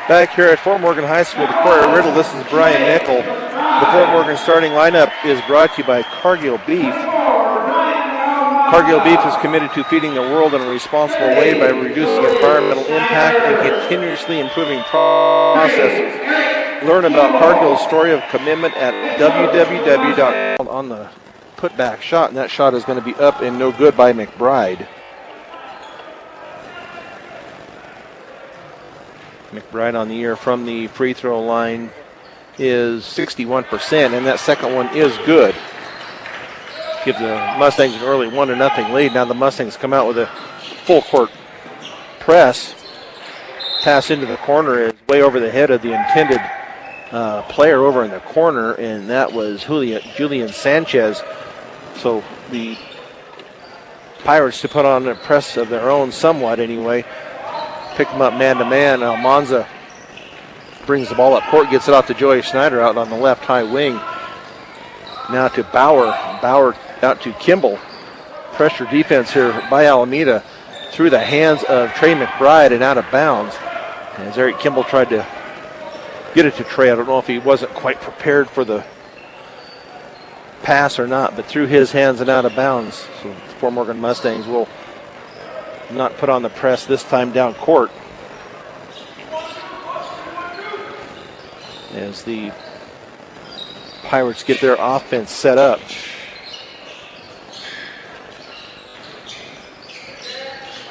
Back here at Fort Morgan High School, the Corey Riddle, this is Brian Nickel. The Fort Morgan starting lineup is brought to you by Cargill Beef. Cargill Beef is committed to feeding the world in a responsible way by reducing environmental impact and continuously improving processes. Learn about Cargill's story of commitment at www. On the putback shot, and that shot is going to be up and no good by McBride. McBride on the year from the free throw line is 61%, and that second one is good. Give the Mustangs an early 1-0 lead. Now the Mustangs come out with a full court press. Pass into the corner is way over the head of the intended player over in the corner, and that was Julian Sanchez. So the Pirates to put on a press of their own somewhat anyway. Pick them up man-to-man. Almanza brings the ball up court, gets it off to Joey Schneider out on the left high wing. Now to Bauer. Bauer out to Kimball. Pressure defense here by Alameda through the hands of Trey McBride and out of bounds. As Eric Kimball tried to get it to Trey, I don't know if he wasn't quite prepared for the pass or not, but through his hands and out of bounds. So the Fort Morgan Mustangs will not put on the press this time down court. As the Pirates get their offense set up.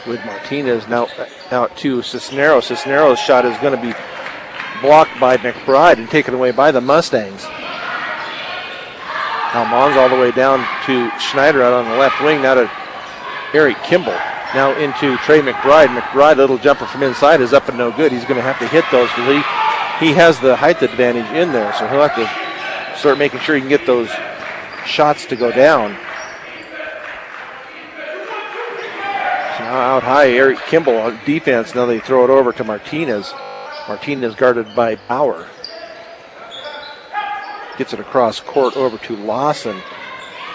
With Martinez now out to Cisneros. Cisneros' shot is going to be blocked by McBride and taken away by the Mustangs. Almanza all the way down to Schneider out on the left wing. Now to Eric Kimball. Now into Trey McBride. McBride, little jumper from inside, is up and no good. He's going to have to hit those because he has the height advantage in there, so he'll have to start making sure he can get those shots to go down. So now out high, Eric Kimball on defense. Now they throw it over to Martinez. Martinez guarded by Bauer. Gets it across court over to Lawson.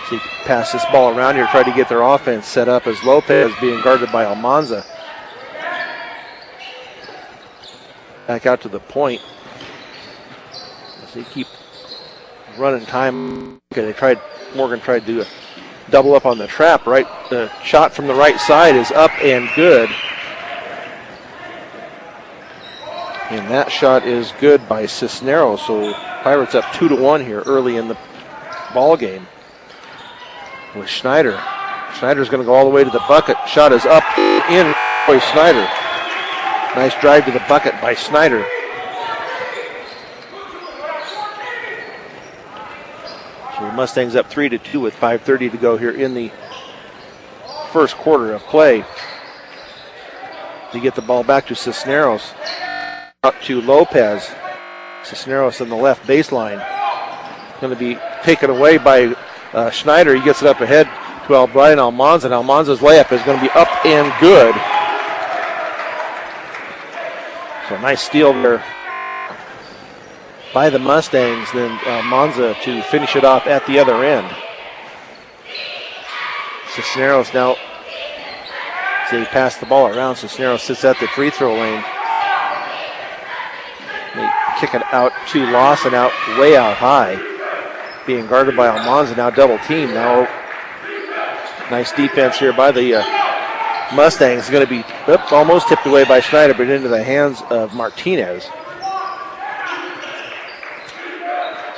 So he can pass this ball around here, try to get their offense set up as Lopez being guarded by Almanza. Back out to the point. As they keep running time. Okay, Morgan tried to double up on the trap, right? The shot from the right side is up and good. And that shot is good by Cisneros. So Pirates up 2-1 here early in the ball game. With Schneider. Schneider's going to go all the way to the bucket. Shot is up in by Schneider. Nice drive to the bucket by Schneider. So the Mustangs up 3-2 with 5:30 to go here in the first quarter of play. They get the ball back to Cisneros. Out to Lopez. Cisneros on the left baseline. Going to be taken away by Schneider. He gets it up ahead to Brian Almanza, and Almanza's layup is going to be up and good. So nice steal there by the Mustangs. Then Almanza to finish it off at the other end. Cisneros now, so he passed the ball around. Cisneros sits at the free throw lane. They kick it out to Lawson, way out high. Being guarded by Almanza, now double team. Now nice defense here by the Mustangs. Going to be almost tipped away by Schneider, but into the hands of Martinez.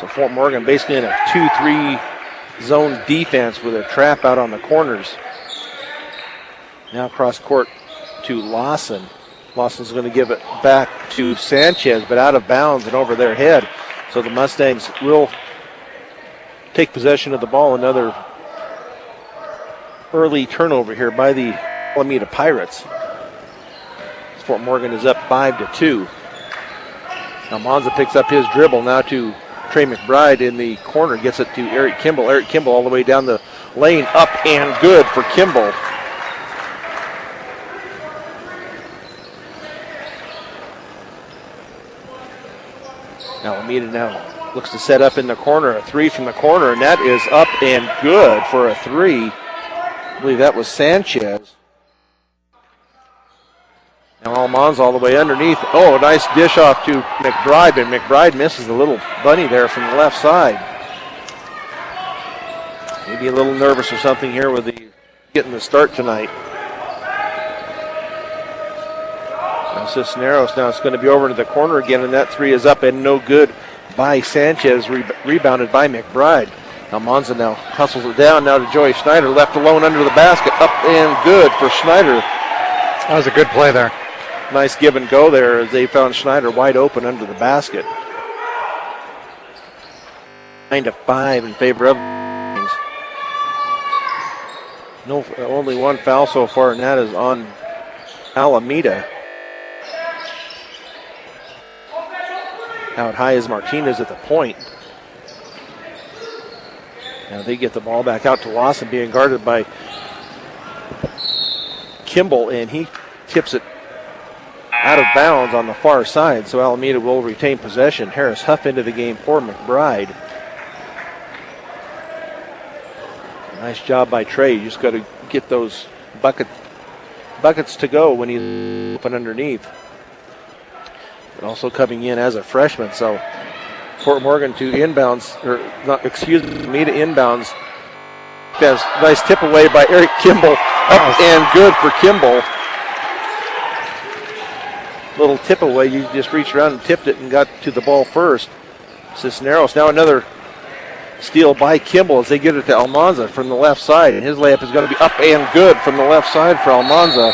So Fort Morgan basically in a 2-3 zone defense with a trap out on the corners. Now cross court to Lawson. Lawson's going to give it back to Sanchez, but out of bounds and over their head. So the Mustangs will take possession of the ball. Another early turnover here by the Alameda Pirates. Fort Morgan is up 5-2. Almanza picks up his dribble now to Trey McBride in the corner. Gets it to Eric Kimball. Eric Kimball all the way down the lane. Up and good for Kimball. Alameda now looks to set up in the corner. A three from the corner, and that is up and good for a three. I believe that was Sanchez. Now Almanza all the way underneath. Oh, nice dish off to McBride, and McBride misses the little bunny there from the left side. Maybe a little nervous or something here with getting the start tonight. Now Cisneros, now it's going to be over to the corner again, and that three is up and no good by Sanchez, rebounded by McBride. Almanza now hustles it down now to Joey Schneider, left alone under the basket, up and good for Schneider. That was a good play there. Nice give and go there as they found Schneider wide open under the basket. 9-5 in favor of the No, only one foul so far, and that is on Alameda. Out high is Martinez at the point. Now they get the ball back out to Lawson, being guarded by Kimball, and he tips it out of bounds on the far side, so Alameda will retain possession. Harris Huff into the game for McBride. Nice job by Trey. You just got to get those buckets to go when he's open underneath. But also coming in as a freshman, so Fort Morgan to inbounds, or not, excuse me, to inbounds. That's nice tip away by Eric Kimball. Up and good for Kimball. Little tip away, you just reached around and tipped it and got to the ball first. Cisneros, now another steal by Kimball as they get it to Almanza from the left side, and his layup is going to be up and good from the left side for Almanza.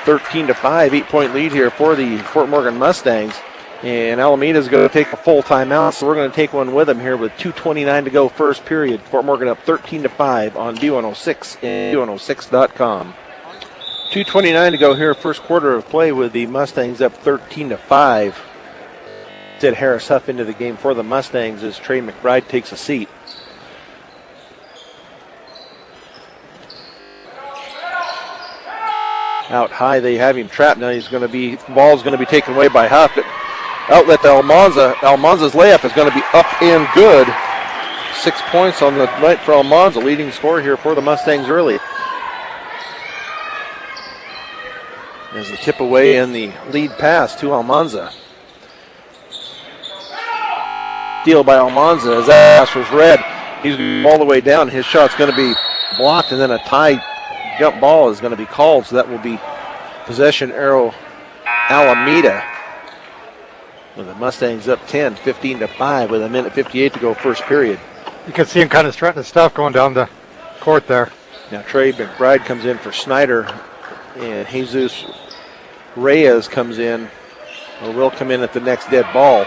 13-5, 8-point lead here for the Fort Morgan Mustangs. And Alameda is going to take a full timeout, so we're going to take one with them here with 2:29 to go first period. Fort Morgan up 13-5 on B106 and B106.com. 2:29 to go here, first quarter of play with the Mustangs up 13-5. Said Harris Huff into the game for the Mustangs as Trey McBride takes a seat. Out high, they have him trapped. Now ball's going to be taken away by Huff. Outlet to Almanza. Almanza's layup is going to be up and good. 6 points on the night for Almanza, leading scorer here for the Mustangs early. There's the tip away and the lead pass to Almanza. Steal by Almanza as that pass was read. He's all the way down. His shot's going to be blocked, and then a tie jump ball is going to be called, so that will be possession arrow Alameda. With the Mustangs up 10, 15-5 with 1:58 to go first period. You can see him kind of strutting his stuff going down the court there. Now Trey McBride comes in for Snyder, and Jesus Reyes comes in, or will come in at the next dead ball.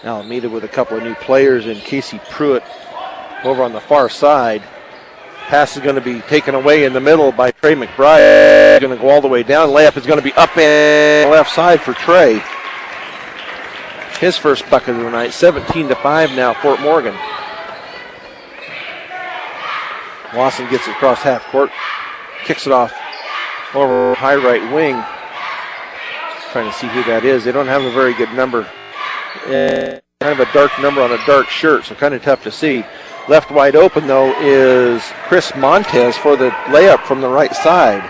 Alameda with a couple of new players, and Casey Pruitt over on the far side. Pass is going to be taken away in the middle by Trey McBride. Going to go all the way down. Layup is going to be up and left side for Trey. His first bucket of the night. 17-5 now, Fort Morgan. Lawson gets it across half court. Kicks it off over high right wing. Trying to see who that is. They don't have a very good number. Kind of a dark number on a dark shirt, so kind of tough to see. Left wide open, though, is Chris Montez for the layup from the right side.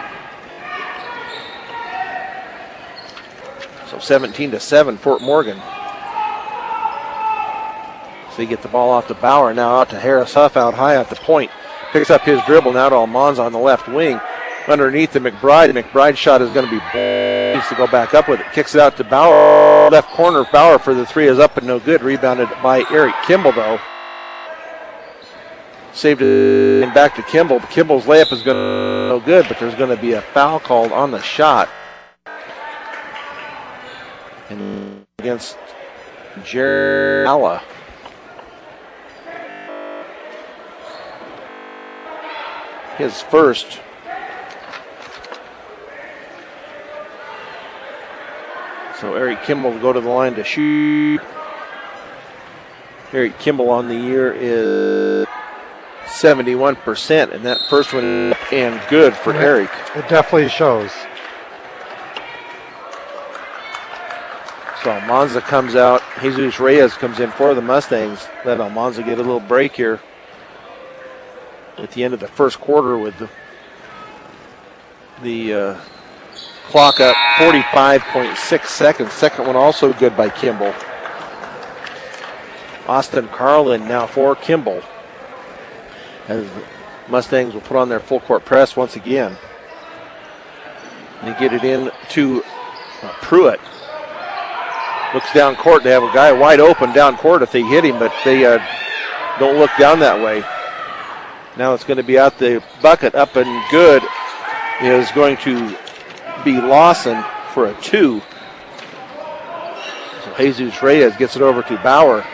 So 17-7, Fort Morgan. So they get the ball off to Bauer, now out to Harris Huff out high at the point. Picks up his dribble now to Almanza on the left wing. Underneath to McBride. McBride's shot is going to be, needs to go back up with it. Kicks it out to Bauer. Left corner, Bauer for the three is up and no good. Rebounded by Eric Kimball, though. Saved it and back to Kimball. Kimball's layup is going to be no good, but there's going to be a foul called on the shot. And against Jared Alla. His first. So Eric Kimball will go to the line to shoot. Eric Kimball on the year is 71%, and that first one and good for Eric. It definitely shows. So Almanza comes out. Jesus Reyes comes in for the Mustangs. Let Almanza get a little break here. at the end of the first quarter with the clock up 45.6 seconds. Second one also good by Kimball. Austin Carlin now for Kimball. As the Mustangs will put on their full court press once again. They get it in to Pruitt. Looks down court. They have a guy wide open down court if they hit him, but they don't look down that way. Now it's going to be out the bucket. Up and good is going to be Lawson for a 2. So Jesus Reyes gets it over to Bauer.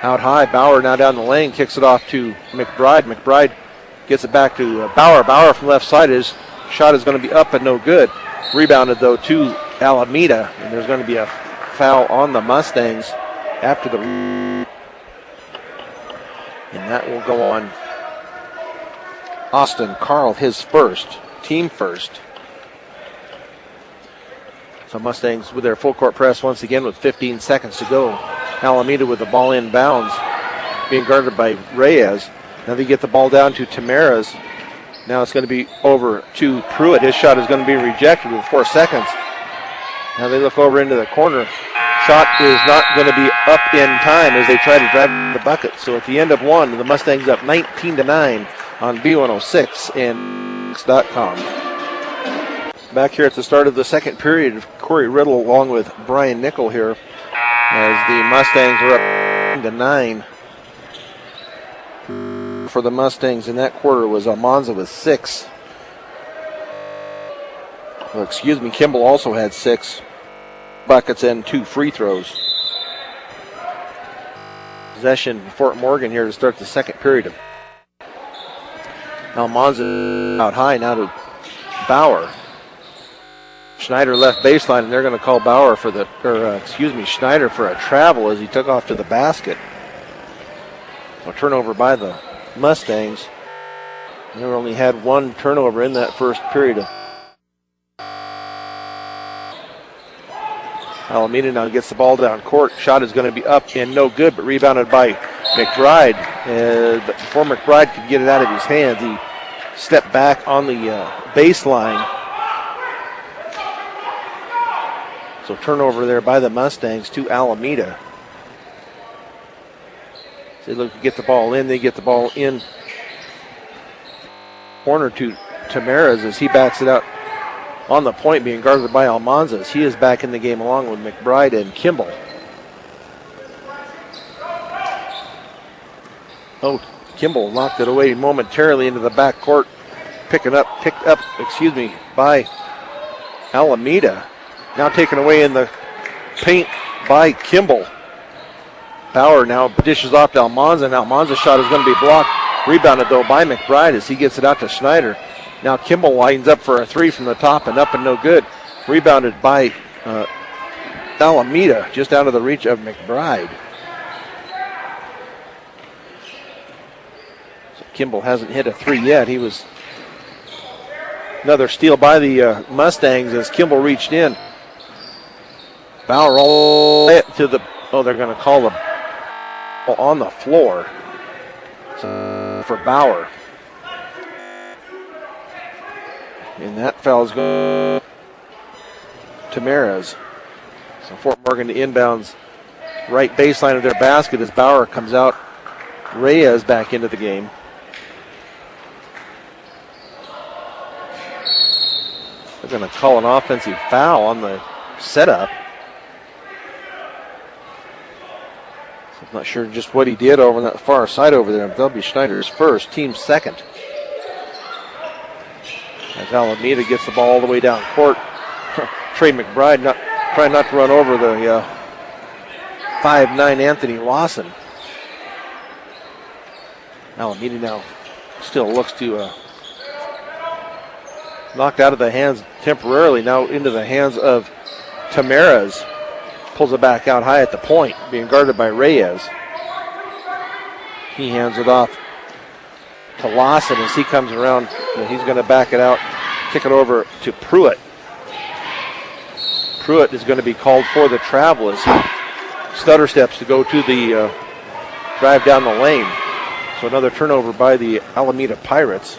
Out high, Bauer now down the lane, kicks it off to McBride. McBride gets it back to Bauer. Bauer from left side. His shot is going to be up and no good. Rebounded, though, to Alameda, and there's going to be a foul on the Mustangs after the... And that will go on Austin Carl, his first, team first. So Mustangs with their full court press once again with 15 seconds to go. Alameda with the ball in bounds, being guarded by Reyes. Now they get the ball down to Tamaras. Now it's going to be over to Pruitt. His shot is going to be rejected with 4 seconds. Now they look over into the corner. Shot is not going to be up in time as they try to drive the bucket. So at the end of one, the Mustangs up 19-9 on B106 and X.com. Back here at the start of the second period, Corey Riddle along with Brian Nickel here as the Mustangs are up 9. For the Mustangs in that quarter was Almanza with 6. Well, excuse me, Kimball also had 6 buckets and 2 free throws. Possession Fort Morgan here to start the second period. Almanza out high now to Bauer. Schneider left baseline, and they're going to call Bauer for Schneider for a travel as he took off to the basket. A turnover by the Mustangs. They only had 1 turnover in that first period. Alameda now gets the ball down court. Shot is going to be up and no good, but rebounded by McBride. But before McBride could get it out of his hands, he stepped back on the baseline. So turnover there by the Mustangs to Alameda. They look to get the ball in. They get the ball in. Corner to Tamaras as he backs it out on the point, being guarded by Almanza. He is back in the game along with McBride and Kimball. Oh, Kimball knocked it away momentarily into the back court. Picked up by Alameda. Now taken away in the paint by Kimball. Bauer now dishes off to Almanza, and Almanza's shot is going to be blocked. Rebounded, though, by McBride as he gets it out to Schneider. Now Kimball lines up for a 3 from the top and up and no good. Rebounded by Alameda, just out of the reach of McBride. So Kimball hasn't hit a 3 yet. He was another steal by the Mustangs as Kimball reached in. Bauer all the way to the... Oh, they're going to call the ball on the floor for Bauer. And that foul is going to Tamaras. So Fort Morgan to inbounds right baseline of their basket as Bauer comes out. Reyes back into the game. They're going to call an offensive foul on the setup. I'm not sure just what he did over on that far side over there. That'll be Schneider's first, team second. As Alameda gets the ball all the way down court. Trey McBride trying not to run over the 5'9" Anthony Lawson. Alameda now still looks to knocked out of the hands temporarily, now into the hands of Tamaras. Pulls it back out high at the point, being guarded by Reyes. He hands it off to Lawson as he comes around. He's going to back it out, kick it over to Pruitt. Pruitt is going to be called for the travel as he stutter steps to go to the drive down the lane. So So another turnover by the Alameda Pirates.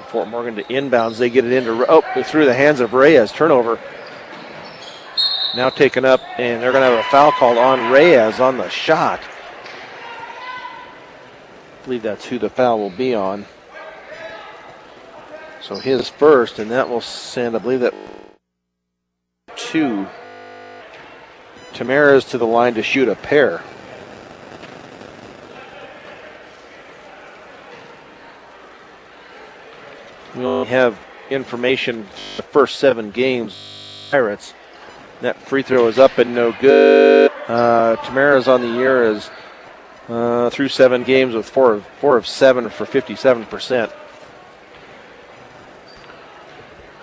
Fort Morgan to inbounds. They get it into through the hands of Reyes. Turnover. Now taken up, and they're going to have a foul called on Reyes on the shot. I believe that's who the foul will be on. So his first, and that will send, I believe that 2. Tamara's to the line to shoot a pair. We only have information the first 7 games. Pirates. That free throw is up and no good. Tamara's on the year is through 7 games with 4 of 7 for 57%.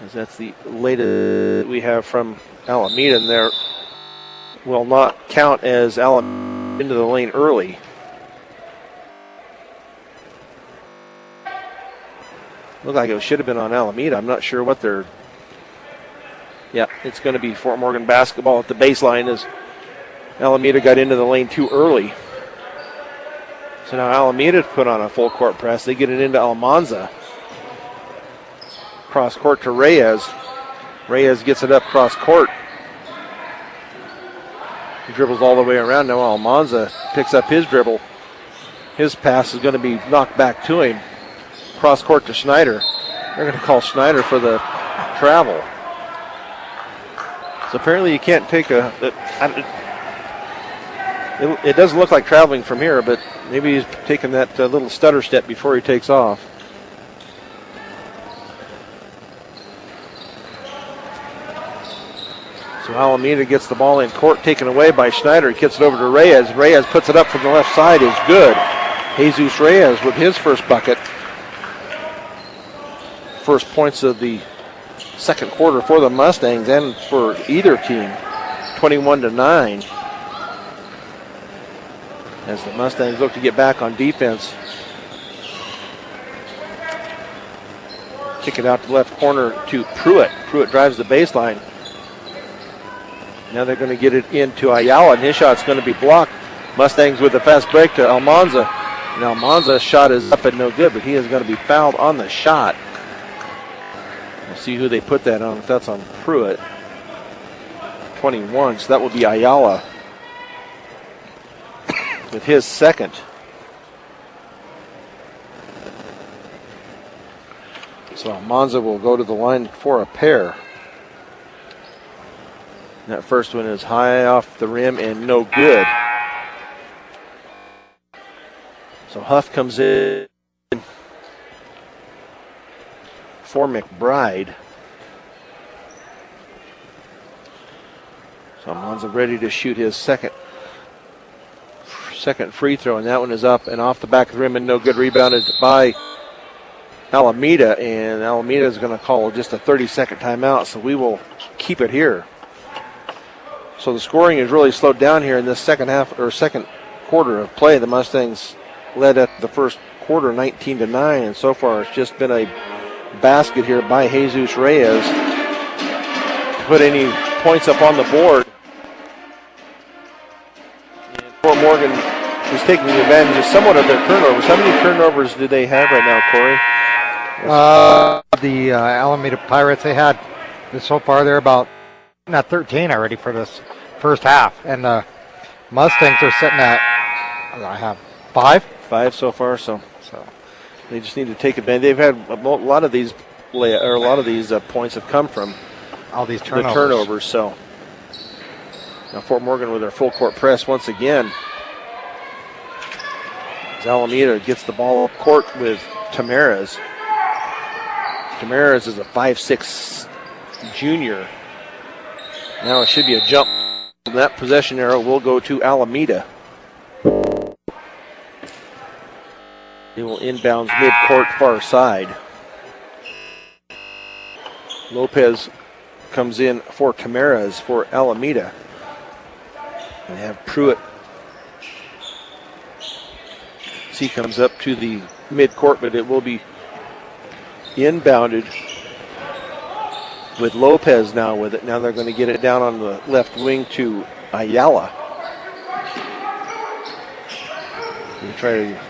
As that's the latest we have from Alameda, and there will not count as Alameda into the lane early. Looked like it should have been on Alameda. I'm not sure what they're... Yeah, it's going to be Fort Morgan basketball at the baseline as Alameda got into the lane too early. So now Alameda put on a full court press. They get it into Almanza. Cross court to Reyes. Reyes gets it up cross court. He dribbles all the way around. Now Almanza picks up his dribble. His pass is going to be knocked back to him. Cross court to Schneider. They're going to call Schneider for the travel. So apparently you can't take it doesn't look like traveling from here, but maybe he's taking that little stutter step before he takes off. So Alameda gets the ball in court, taken away by Schneider. He gets it over to Reyes. Reyes puts it up from the left side, is good. Jesus Reyes with his first bucket. First points of the second quarter for the Mustangs and for either team. 21-9. As the Mustangs look to get back on defense. Kick it out to the left corner to Pruitt. Pruitt drives the baseline. Now they're going to get it into Ayala, and his shot's going to be blocked. Mustangs with a fast break to Almanza. And Almanza's shot is up and no good, but he is going to be fouled on the shot. We'll see who they put that on, if that's on Pruitt. 21, so that will be Ayala with his second. So Almanza will go to the line for a pair. That first one is high off the rim and no good. So Huff comes in for McBride. So Almanza ready to shoot his second free throw, and that one is up and off the back of the rim and no good. Rebounded by Alameda, and Alameda is going to call just a 30-second timeout, so we will keep it here. So the scoring is really slowed down here in this second quarter of play. The Mustangs led at the first quarter 19-9, and so far it's just been a basket here by Jesus Reyes to put any points up on the board. And Fort Morgan is taking advantage of somewhat of their turnovers. How many turnovers do they have right now, Corey? The Alameda Pirates, they had so far they're about 13 already for this first half, and the Mustangs are sitting at I have 5 so far. So they just need to take advantage. They've had a lot of these points have come from all these turnovers. The turnovers. So now Fort Morgan with their full court press once again. As Alameda gets the ball up court with Tamara's. Tamara's is a 5'6" junior. Now it should be a jump. That possession arrow will go to Alameda. They will inbounds mid-court far side. Lopez comes in for Tamara's for Alameda. They have Pruitt. He comes up to the mid-court, but it will be inbounded with Lopez now with it. Now they're going to get it down on the left wing to Ayala. We try to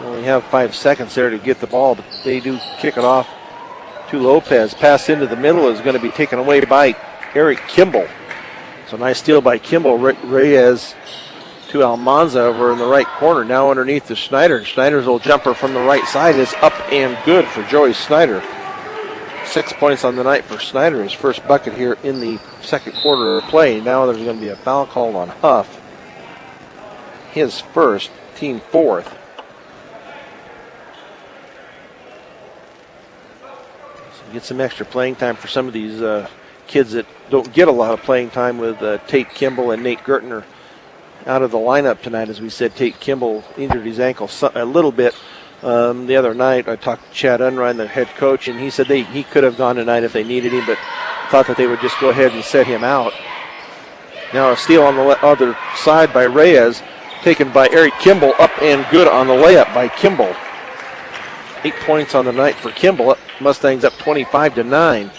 only have 5 seconds there to get the ball, but they do kick it off to Lopez. Pass into the middle is going to be taken away by Eric Kimball. So nice steal by Kimball. Reyes to Almanza over in the right corner. Now underneath to Schneider. Schneider's little jumper from the right side is up and good for Joey Schneider. 6 points on the night for Schneider. His first bucket here in the second quarter of play. Now there's going to be a foul called on Huff. His first, team fourth. So get some extra playing time for some of these kids that don't get a lot of playing time with Tate Kimball and Nate Gertner out of the lineup tonight. As we said, Tate Kimball injured his ankle a little bit the other night. I talked to Chad Unrein, the head coach, and he said he could have gone tonight if they needed him, but thought that they would just go ahead and set him out. Now a steal on the other side by Reyes, taken by Eric Kimball, up and good on the layup by Kimball. 8 points on the night for Kimball. Mustangs up 25-9.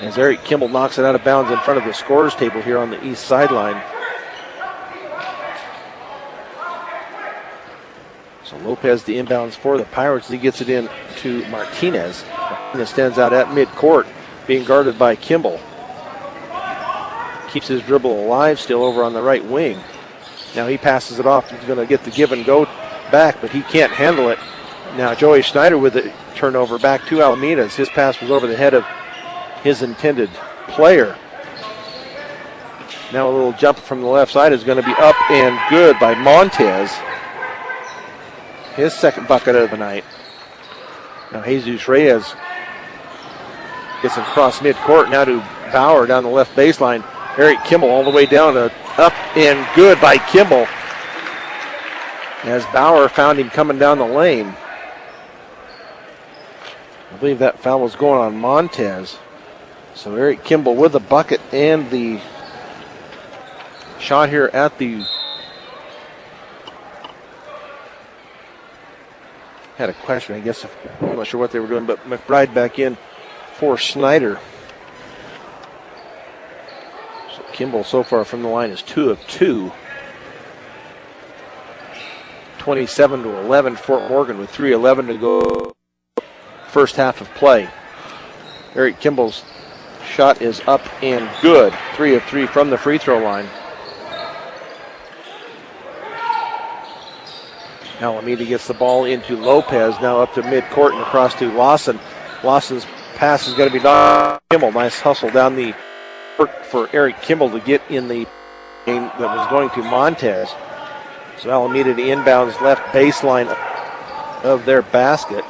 As Eric Kimball knocks it out of bounds in front of the scorers table here on the east sideline. So Lopez the inbounds for the Pirates. He gets it in to Martinez. Martinez stands out at midcourt, being guarded by Kimball. Keeps his dribble alive still over on the right wing. Now he passes it off. He's going to get the give and go back, but he can't handle it. Now Joey Schneider with the turnover back to Alameda as his pass was over the head of his intended player. Now a little jump from the left side is going to be up and good by Montez. His second bucket of the night. Now Jesus Reyes gets across midcourt now to Bauer down the left baseline. Eric Kimball all the way down to up and good by Kimball. As Bauer found him coming down the lane. I believe that foul was going on Montez. So Eric Kimball with the bucket and the shot here at the... Had a question, I guess. I'm not sure what they were doing, but McBride back in for Schneider. So Kimball so far from the line is 2 of 2. 27-11, Fort Morgan with 3:11 to go. First half of play. Eric Kimball's shot is up and good. 3 of 3 from the free throw line. Alameda gets the ball into Lopez, now up to midcourt and across to Lawson. Lawson's pass is going to be down Kimball. Nice hustle down the court for Eric Kimball to get in the game that was going to Montez. So Alameda to inbounds left baseline of their basket.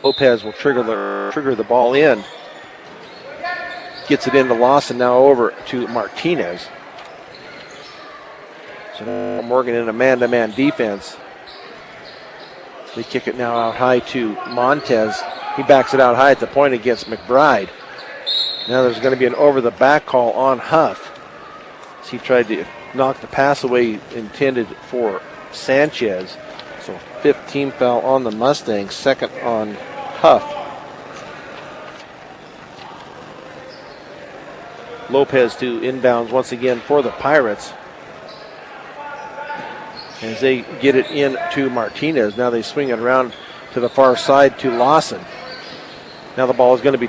Lopez will trigger the ball in. Gets it into Lawson, now over to Martinez. So now Morgan in a man-to-man defense. They kick it now out high to Montez. He backs it out high at the point against McBride. Now there's going to be an over-the-back call on Huff. As he tried to knock the pass away intended for Sanchez. So 15 foul on the Mustangs, second on Huff. Lopez to inbounds once again for the Pirates. As they get it in to Martinez. Now they swing it around to the far side to Lawson. Now the ball is going to be,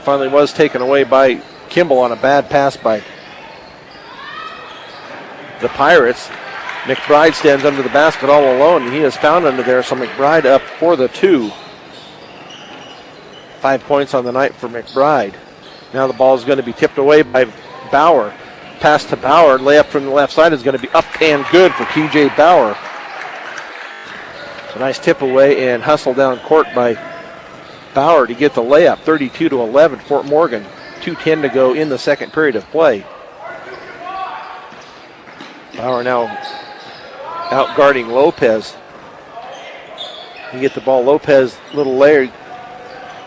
finally was taken away by Kimball on a bad pass by the Pirates. McBride stands under the basket all alone, and he is found under there, so McBride up for the 2. 5 points on the night for McBride. Now the ball is going to be tipped away by Bauer. Pass to Bauer, layup from the left side is going to be up and good for TJ Bauer. So nice tip away and hustle down court by Bauer to get the layup. 32-11, Fort Morgan. 2:10 to go in the second period of play. Bauer now out guarding Lopez. You get the ball, Lopez, little layer,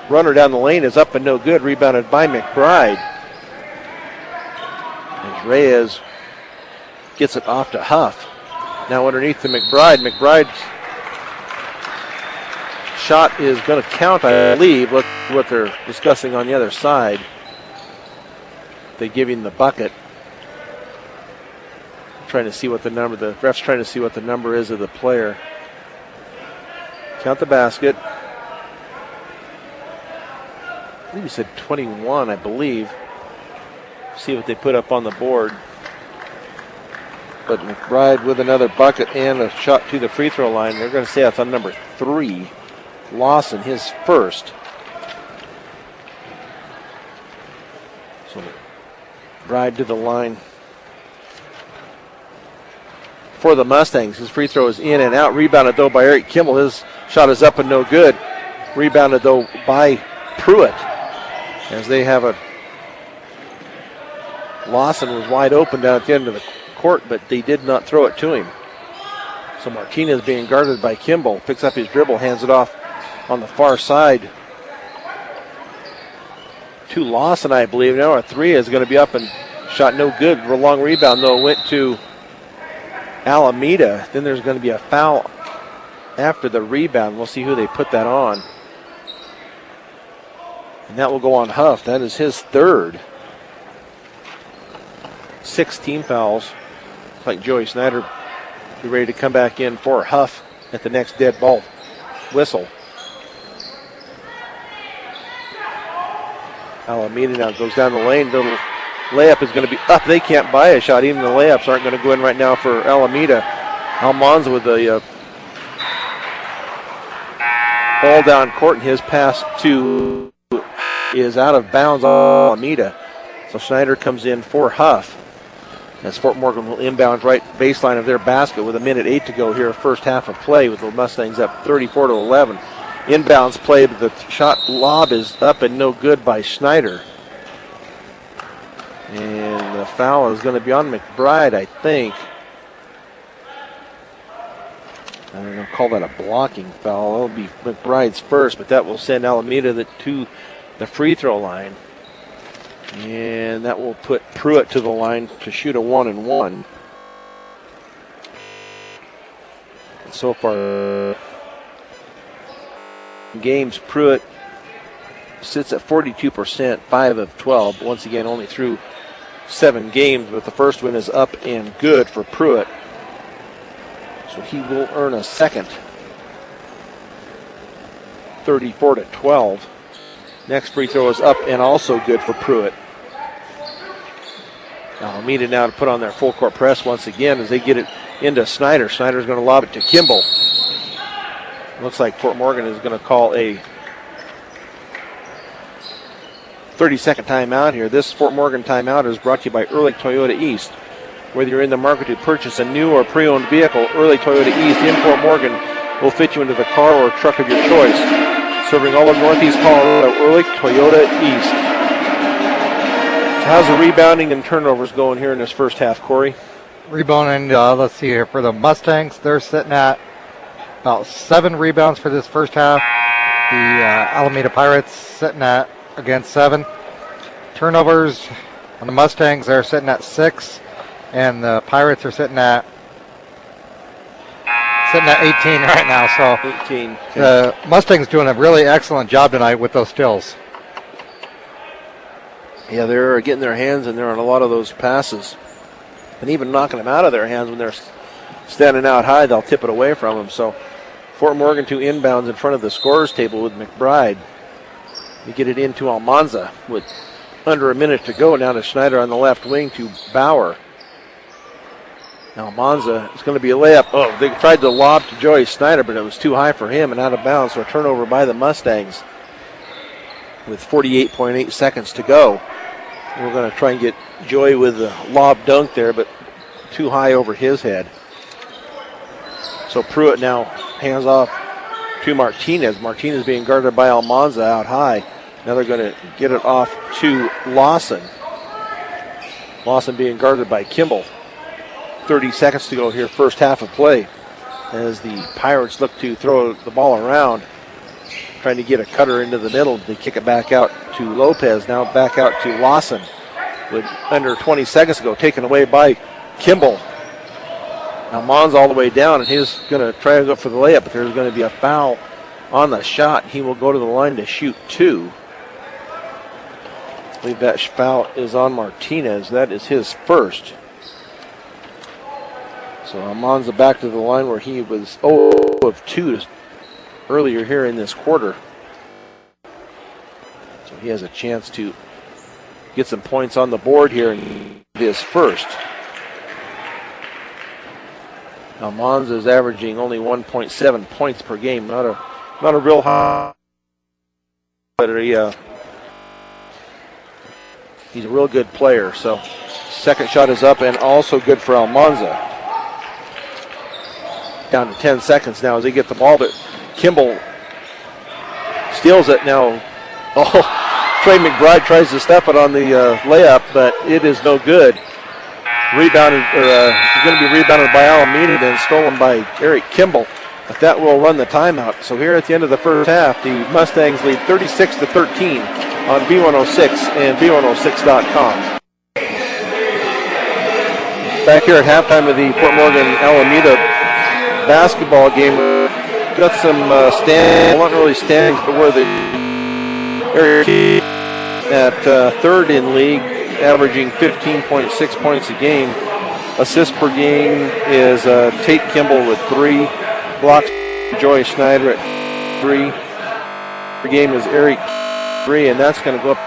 runner down the lane is up and no good, rebounded by McBride. As Reyes gets it off to Huff. Now underneath to McBride. McBride's shot is going to count, I believe. Look what they're discussing on the other side. they give him the bucket. Trying to see what the number, the ref's trying to see what the number is of the player. Count the basket. I think he said 21, I believe. See what they put up on the board. But McBride with another bucket and a shot to the free throw line. They're going to say that's on number 3. Lawson, his first. So McBride to the line for the Mustangs. His free throw is in and out. Rebounded, though, by Eric Kimball. His shot is up and no good. Rebounded, though, by Pruitt. As they have a... Lawson was wide open down at the end of the court, but they did not throw it to him. So Martinez being guarded by Kimball. Picks up his dribble, hands it off on the far side to Lawson, I believe. Now a 3 is going to be up and shot no good. A long rebound, though, went to Alameda. Then there's going to be a foul after the rebound. We'll see who they put that on. And that will go on Huff. That is his third. 6 team fouls. Looks like Joey Snyder be ready to come back in for Huff at the next dead ball whistle. Alameda now goes down the lane. Little layup is going to be up. They can't buy a shot. Even the layups aren't going to go in right now for Alameda. Almanza with the ball down court, and his pass to is out of bounds on Alameda. So Snyder comes in for Huff. As Fort Morgan will inbound right baseline of their basket with 1:08 to go here, first half of play, with the Mustangs up 34-11. Inbounds play, but the shot lob is up and no good by Snyder. And the foul is going to be on McBride, I think. I don't know, call that a blocking foul. That'll be McBride's first, but that will send Alameda to the free throw line. And that will put Pruitt to the line to shoot a 1-and-1. So far, games, Pruitt sits at 42%, 5 of 12. Once again, only through 7 games, but the first one is up and good for Pruitt. So he will earn a second. 34-12. Next free throw is up and also good for Pruitt. Alameda now to put on their full court press once again as they get it into Snyder. Snyder's going to lob it to Kimball. Looks like Fort Morgan is going to call a 30-second timeout here. This Fort Morgan timeout is brought to you by Ehrlich Toyota East. Whether you're in the market to purchase a new or pre-owned vehicle, Ehrlich Toyota East in Fort Morgan will fit you into the car or truck of your choice. Serving all of Northeast Colorado, Ehrlich Toyota East. So how's the rebounding and turnovers going here in this first half, Corey? Rebounding, let's see here. For the Mustangs, they're sitting at about 7 rebounds for this first half. The Alameda Pirates sitting at, again, 7. Turnovers on the Mustangs, they're sitting at 6. And the Pirates are sitting at 18 right now. So 18. the Mustangs doing a really excellent job tonight with those stills. Yeah, they're getting their hands in there on a lot of those passes. And even knocking them out of their hands when they're standing out high, they'll tip it away from them. So Fort Morgan 2 inbounds in front of the scorer's table with McBride. We get it into Almanza with under a minute to go. Now to Schneider on the left wing to Bauer. Almanza, it's going to be a layup. Oh, they tried to lob to Joey Snyder, but it was too high for him and out of bounds. So a turnover by the Mustangs with 48.8 seconds to go. We're going to try and get Joey with the lob dunk there, but too high over his head. So Pruitt now hands off to Martinez. Martinez being guarded by Almanza out high. Now they're going to get it off to Lawson. Lawson being guarded by Kimball. 30 seconds to go here, first half of play, as the Pirates look to throw the ball around, trying to get a cutter into the middle. They kick it back out to Lopez, now back out to Lawson with under 20 seconds to go, taken away by Kimball. Now Mons all the way down, and he's going to try to go for the layup, but there's going to be a foul on the shot. He will go to the line to shoot 2. I believe that foul is on Martinez. That is his first. So Almanza back to the line where he was 0 of 2 earlier here in this quarter. So he has a chance to get some points on the board here in his first. Almanza is averaging only 1.7 points per game. Not a real high, but he's a real good player. So second shot is up and also good for Almanza. Down to 10 seconds now as they get the ball, but Kimball steals it now. Oh, Trey McBride tries to step it on the layup, but it is no good. Rebounded, going to be rebounded by Alameda, then stolen by Eric Kimball. But that will run the timeout. So here at the end of the first half, the Mustangs lead 36-13 on B106 and B106.com. Back here at halftime of the Fort Morgan Alameda basketball game, got some standings, well, not really standings, but where the area at third in league, averaging 15.6 points a game. Assists per game is Tate Kimball with 3. Blocks Joy Schneider at 3. Per game is Eric 3, and that's going to go up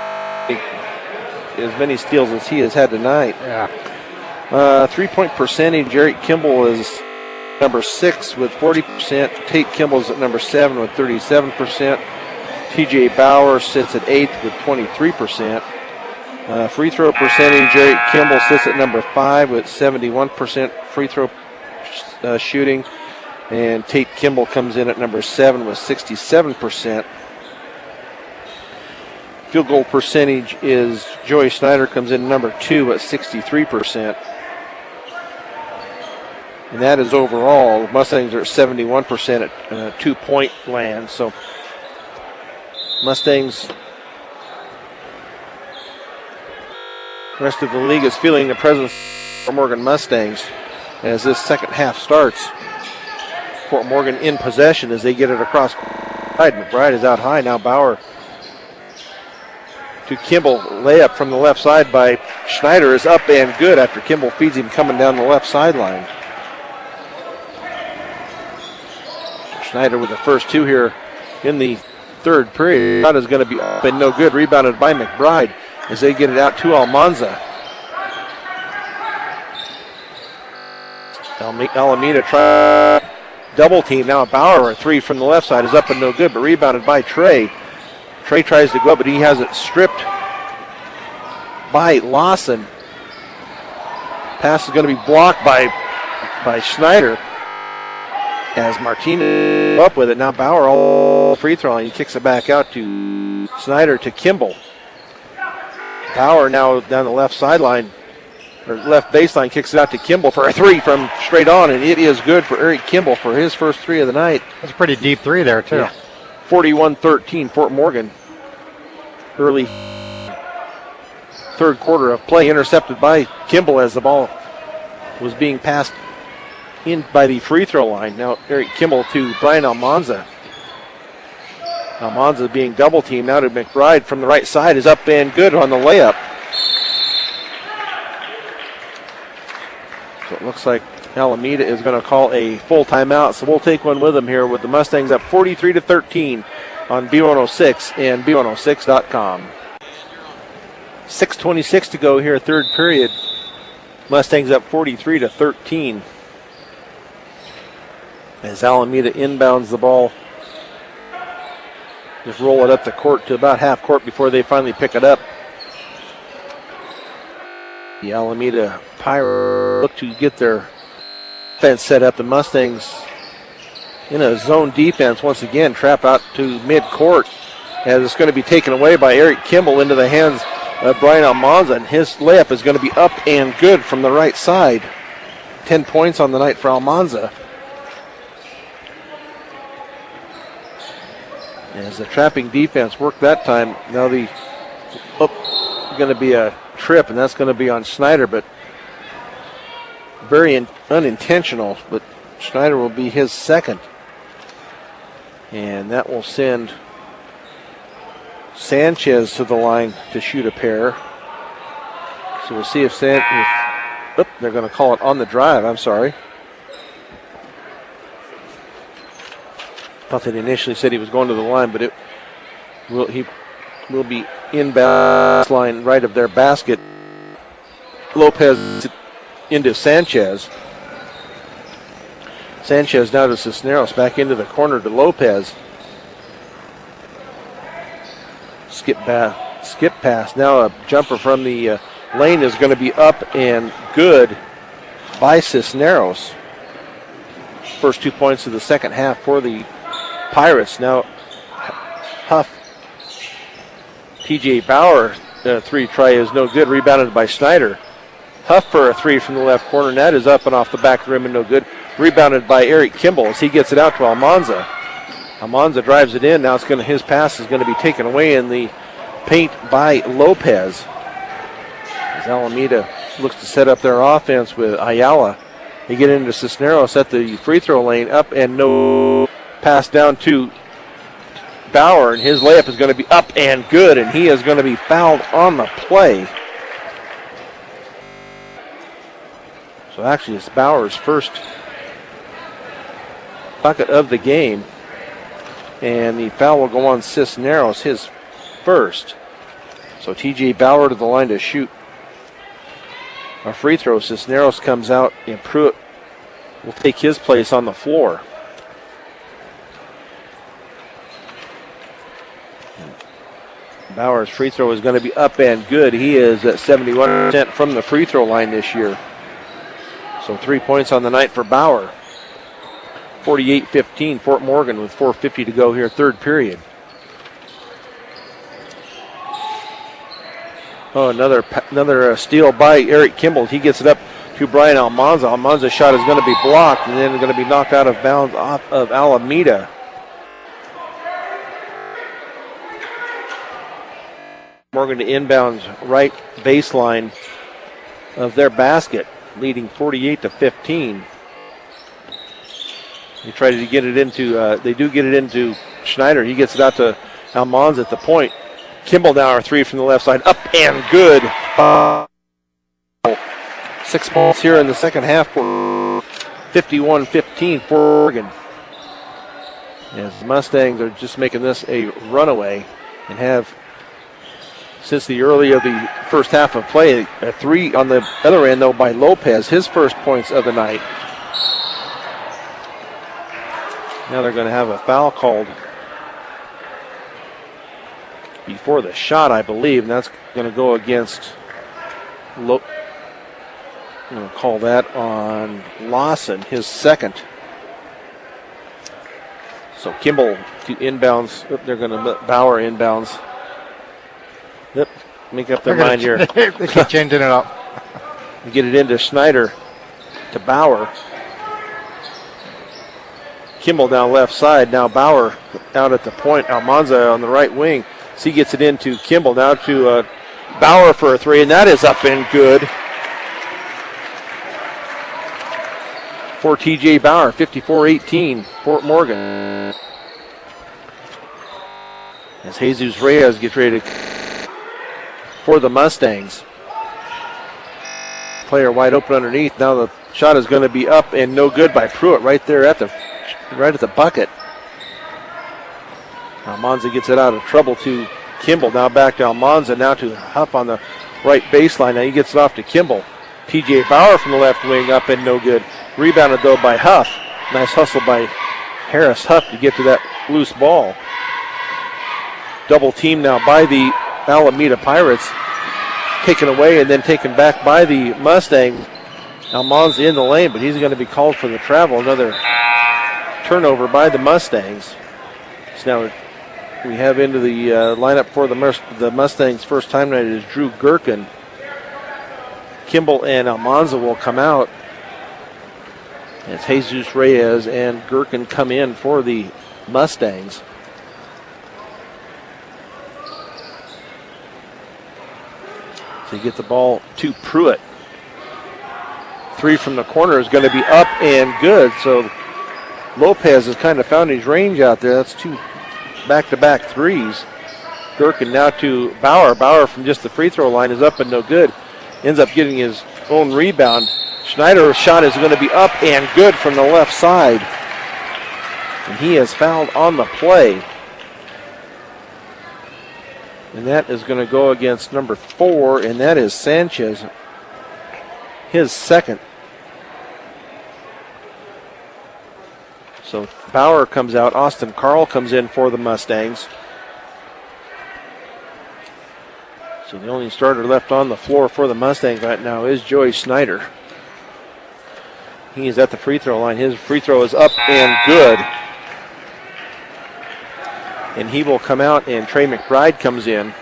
as many steals as he has had tonight. Yeah. 3-point percentage, Eric Kimball is number 6 with 40%. Tate Kimball's at number 7 with 37%. TJ Bauer sits at 8th with 23%. Free throw percentage, Eric Kimball sits at number 5 with 71% free throw shooting. And Tate Kimball comes in at number 7 with 67%. Field goal percentage is Joey Snyder comes in number 2 at 63%. And that is overall. The Mustangs are at 71% at 2-point land. So Mustangs, the rest of the league is feeling the presence of Fort Morgan Mustangs as this second half starts. Fort Morgan in possession as they get it across. McBride is out high. Now Bauer to Kimball. Layup from the left side by Schneider is up and good after Kimball feeds him coming down the left sideline. Schneider with the first 2 here in the third period. Shot is going to be up and no good. Rebounded by McBride as they get it out to Almanza. Alameda try double team. Now Bauer, a 3 from the left side, is up and no good, but rebounded by Trey. Trey tries to go, but he has it stripped by Lawson. Pass is going to be blocked by Schneider as Martinez up with it. Now Bauer all free throw line. He kicks it back out to Schneider to Kimball. Bauer now down the left sideline, or left baseline, kicks it out to Kimball for a 3 from straight on, and it is good for Eric Kimball for his first 3 of the night. That's a pretty deep 3 there, too. Yeah. 41-13, Fort Morgan. Early third quarter of play, intercepted by Kimball as the ball was being passed in by the free throw line. Now Eric Kimball to Brian Almanza. Almanza being double teamed. Now to McBride from the right side is up and good on the layup. So it looks like Alameda is going to call a full timeout, so we'll take one with them here with the Mustangs up 43-13 on B106 and B106.com. 6:26 to go here, third period. Mustangs up 43-13 as Alameda inbounds the ball. Just roll it up the court to about half court before they finally pick it up. The Alameda Pirates look to get their defense set up. The Mustangs in a zone defense once again, trap out to mid-court as it's going to be taken away by Eric Kimball into the hands of Brian Almanza, and his layup is going to be up and good from the right side. 10 points on the night for Almanza. As the trapping defense worked that time, now the going to be a trip, and that's going to be on Schneider, but very unintentional, but Schneider will be his second. And that will send Sanchez to the line to shoot a pair. So we'll see if they're going to call it on the drive. I'm sorry. Thought they initially said he was going to the line, but he will be inbound line right of their basket. Lopez into Sanchez. Sanchez now to Cisneros, back into the corner to Lopez. Skip pass. Now a jumper from the lane is going to be up and good by Cisneros. First 2 points of the second half for the Pirates. Now Huff. TJ Bauer, three try is no good. Rebounded by Snyder. Huff for a three from the left corner. Net is up and off the back of the rim and no good. Rebounded by Eric Kimball as he gets it out to Almanza. Almanza drives it in. Now his pass is going to be taken away in the paint by Lopez. As Alameda looks to set up their offense with Ayala. They get into Cisneros at the free throw lane. Up and no. Pass down to Bauer, and his layup is going to be up and good, and he is going to be fouled on the play. So actually it's Bauer's first bucket of the game, and the foul will go on Cisneros, his first. So TJ Bauer to the line to shoot a free throw. Cisneros comes out, and Pruitt will take his place on the floor. Bauer's free throw is going to be up and good. He is at 71% from the free throw line this year. So 3 points on the night for Bauer. 48-15, Fort Morgan with 4:50 to go here, third period. Oh, another steal by Eric Kimball. He gets it up to Brian Almanza. Almanza's shot is going to be blocked and then going to be knocked out of bounds off of Alameda. Morgan to inbounds right baseline of their basket, leading 48-15. They try to get it into, they do get it into Schneider. He gets it out to Almanza at the point. Kimball now a three from the left side, up and good. 6 balls here in the second half for 51-15 for Oregon. As the Mustangs are just making this a runaway and have, since the early of the first half of play, a three on the other end, though, by Lopez, his first points of the night. Now they're going to have a foul called before the shot, I believe, and that's going to go against I'm going to call that on Lawson, his second. So Kimball to inbounds. They're going to Bauer inbounds. Yep, make up their mind here. They keep changing it up. Get it into Schneider to Bauer. Kimball down left side. Now Bauer out at the point. Almanza on the right wing. So he gets it into Kimball. Now to Bauer for a three, and that is up and good. For TJ Bauer, 54-18, Fort Morgan. As Jesus Reyes gets ready to for the Mustangs. Player wide open underneath. Now the shot is going to be up and no good by Pruitt right there at the bucket. Almanza gets it out of trouble to Kimball. Now back to Almanza. Now to Huff on the right baseline. Now he gets it off to Kimball. TJ Bauer from the left wing up and no good. Rebounded though by Huff. Nice hustle by Harris Huff to get to that loose ball. Double team now by the Alameda Pirates. Taken away and then taken back by the Mustangs. Almanza in the lane, but he's going to be called for the travel. Another turnover by the Mustangs. So now we have into the lineup for the Mustangs first time tonight is Drew Gherkin. Kimball and Almanza will come out as Jesus Reyes and Gherkin come in for the Mustangs. So you get the ball to Pruitt. Three from the corner is going to be up and good. So Lopez has kind of found his range out there. That's two back-to-back threes. Gherkin now to Bauer. Bauer from just the free throw line is up and no good. Ends up getting his own rebound. Schneider's shot is going to be up and good from the left side. And he is fouled on the play. And that is going to go against number 4, and that is Sanchez, his second. So Bauer comes out. Austin Carl comes in for the Mustangs. So the only starter left on the floor for the Mustangs right now is Joey Schneider. He is at the free throw line. His free throw is up and good. And he will come out, and Trey McBride comes in.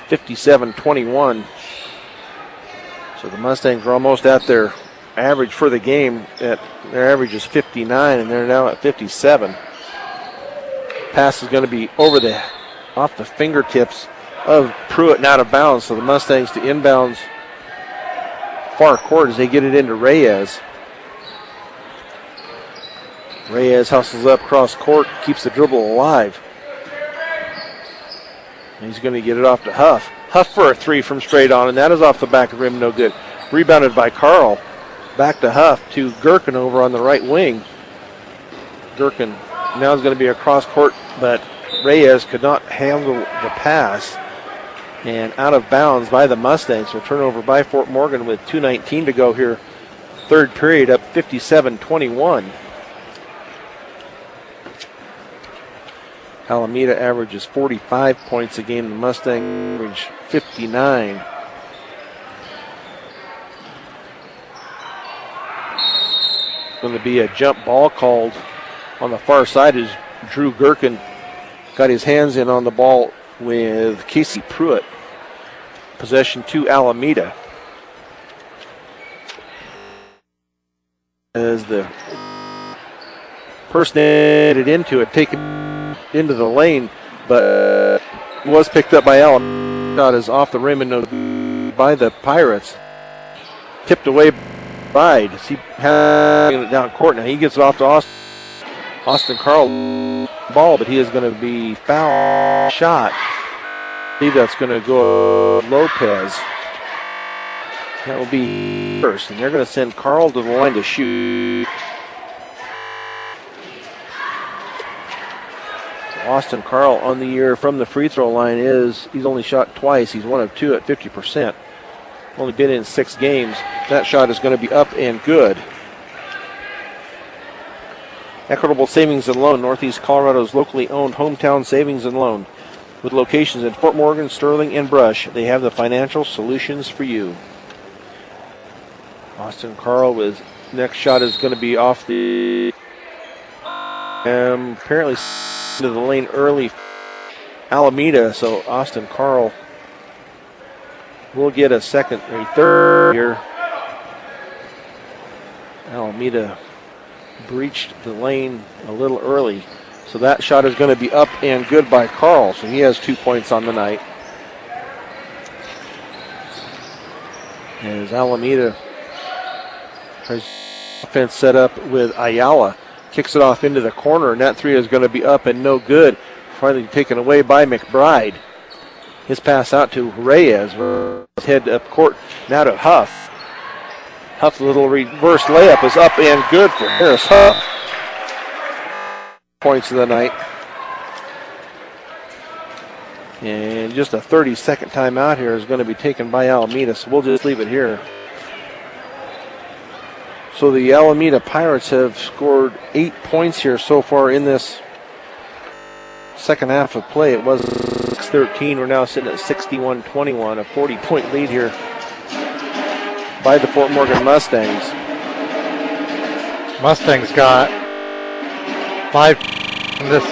57-21. So the Mustangs are almost at their average for the game. Their average is 59, and they're now at 57. Pass is going to be off the fingertips of Pruitt and out of bounds. So the Mustangs to inbounds far court as they get it into Reyes. Reyes hustles up cross court, keeps the dribble alive. He's going to get it off to Huff. Huff for a 3 from straight on, and that is off the back of the rim, no good. Rebounded by Carl. Back to Huff to Gherkin over on the right wing. Gherkin now is going to be across court, but Reyes could not handle the pass. And out of bounds by the Mustangs. So turnover by Fort Morgan with 2:19 to go here. Third period up 57-21. Alameda averages 45 points a game. The Mustang average 59. Going to be a jump ball called on the far side as Drew Gherkin got his hands in on the ball with Casey Pruitt. Possession to Alameda. As the person headed into it, taken into the lane, but was picked up by Alameda. Shot is off the rim and no by the Pirates. Tipped away by he has it down court. Now he gets it off to Austin Carl ball, but he is going to be foul shot. I believe that's going to go Lopez. That will be first, and they're going to send Carl to the line to shoot. Austin Carl on the year from the free throw line he's only shot twice. He's 1 of 2 at 50%. Only been in 6 games. That shot is going to be up and good. Equitable Savings and Loan, Northeast Colorado's locally owned hometown savings and loan. With locations in Fort Morgan, Sterling, and Brush, they have the financial solutions for you. Austin Carl with next shot is going to be off the apparently into the lane early. Alameda, so Austin Carl will get a second or third here. Alameda breached the lane a little early. So that shot is going to be up and good by Carl. So he has 2 points on the night. As Alameda has offense set up with Ayala. Kicks it off into the corner, and that 3 is going to be up and no good. Finally taken away by McBride. His pass out to Reyes. Head up court now to Huff. Huff's little reverse layup is up and good for Harris Huff. Points of the night. And just a 30-second timeout here is going to be taken by Alameda, so we'll just leave it here. So the Alameda Pirates have scored 8 points here so far in this second half of play. It was 6-13. We're now sitting at 61-21, a 40-point lead here by the Fort Morgan Mustangs. Mustangs got 5 in this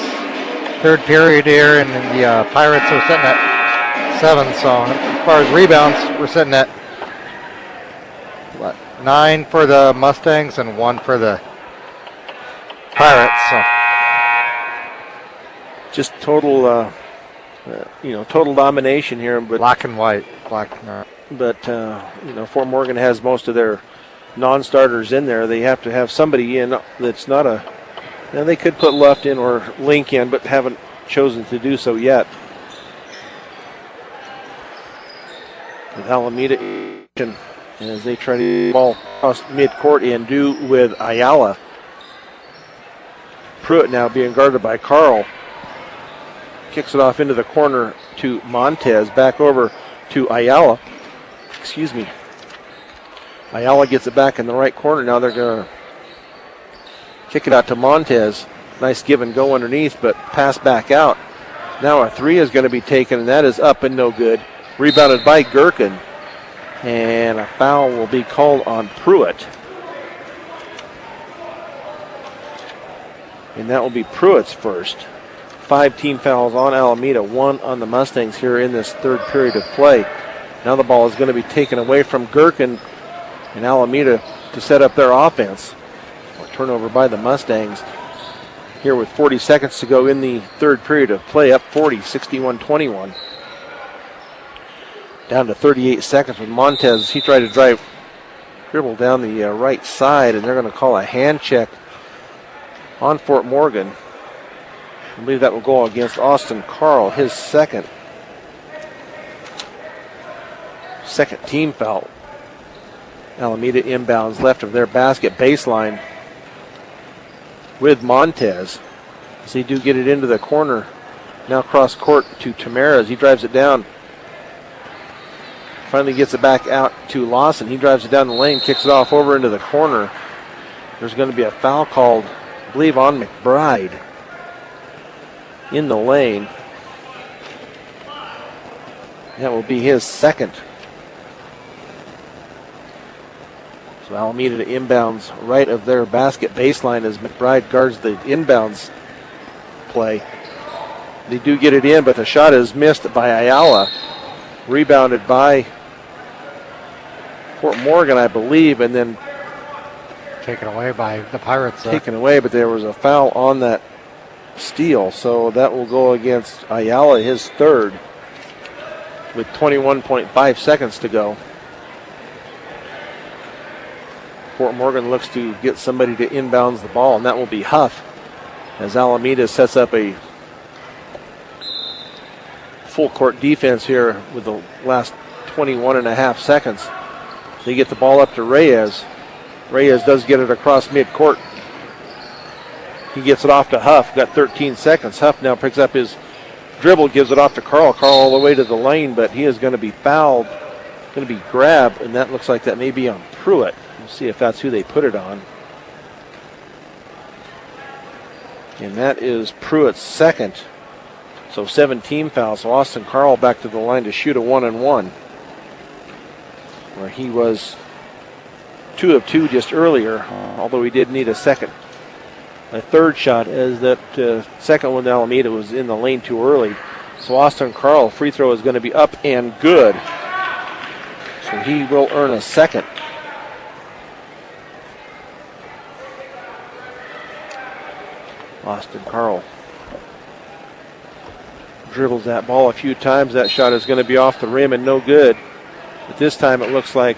third period here, and the Pirates are sitting at 7. So as far as rebounds, we're sitting at 9 for the Mustangs and 1 for the Pirates. So just total, total domination here. But black and white, But Fort Morgan has most of their non-starters in there. They have to have somebody in that's not a. Now they could put Luft in or Link in, but haven't chosen to do so yet. With Alameda as they try to get the ball across midcourt and do with Ayala. Pruitt now being guarded by Carl. Kicks it off into the corner to Montez. Back over to Ayala. Excuse me. Ayala gets it back in the right corner. Now they're going to kick it out to Montez. Nice give and go underneath, but pass back out. Now a three is going to be taken, and that is up and no good. Rebounded by Gherkin. And a foul will be called on Pruitt. And that will be Pruitt's first. 5 team fouls on Alameda, 1 on the Mustangs here in this third period of play. Now the ball is going to be taken away from Gherkin and Alameda to set up their offense. A turnover by the Mustangs here with 40 seconds to go in the third period of play, up 40, 61-21. Down to 38 seconds with Montez. He tried to dribble down the right side, and they're going to call a hand check on Fort Morgan. I believe that will go against Austin Carl, his second team foul. Alameda inbounds left of their basket baseline with Montez. As they do get it into the corner. Now cross court to Tamara as he drives it down. Finally gets it back out to Lawson. He drives it down the lane, kicks it off over into the corner. There's going to be a foul called, I believe, on McBride in the lane. That will be his second. So Alameda to inbounds right of their basket baseline as McBride guards the inbounds play. They do get it in, but the shot is missed by Ayala. Rebounded by Fort Morgan, I believe, and then taken away by the Pirates. Taken away, but there was a foul on that steal, so that will go against Ayala, his third, with 21.5 seconds to go. Fort Morgan looks to get somebody to inbounds the ball, and that will be Huff, as Alameda sets up a full court defense here with the last 21 and a half seconds. They get the ball up to Reyes. Reyes does get it across midcourt. He gets it off to Huff. Got 13 seconds. Huff now picks up his dribble, gives it off to Carl. Carl all the way to the lane, but he is going to be fouled. Going to be grabbed, and that looks like that may be on Pruitt. We'll see if that's who they put it on. And that is Pruitt's second. So 17 fouls. So Austin Carl back to the line to shoot a 1-and-1. Where he was 2 of 2 just earlier, although he did need a third shot, as that second one to Alameda was in the lane too early. So Austin Carl, free throw is going to be up and good. So he will earn a second. Austin Carl dribbles that ball a few times. That shot is going to be off the rim and no good. But this time it looks like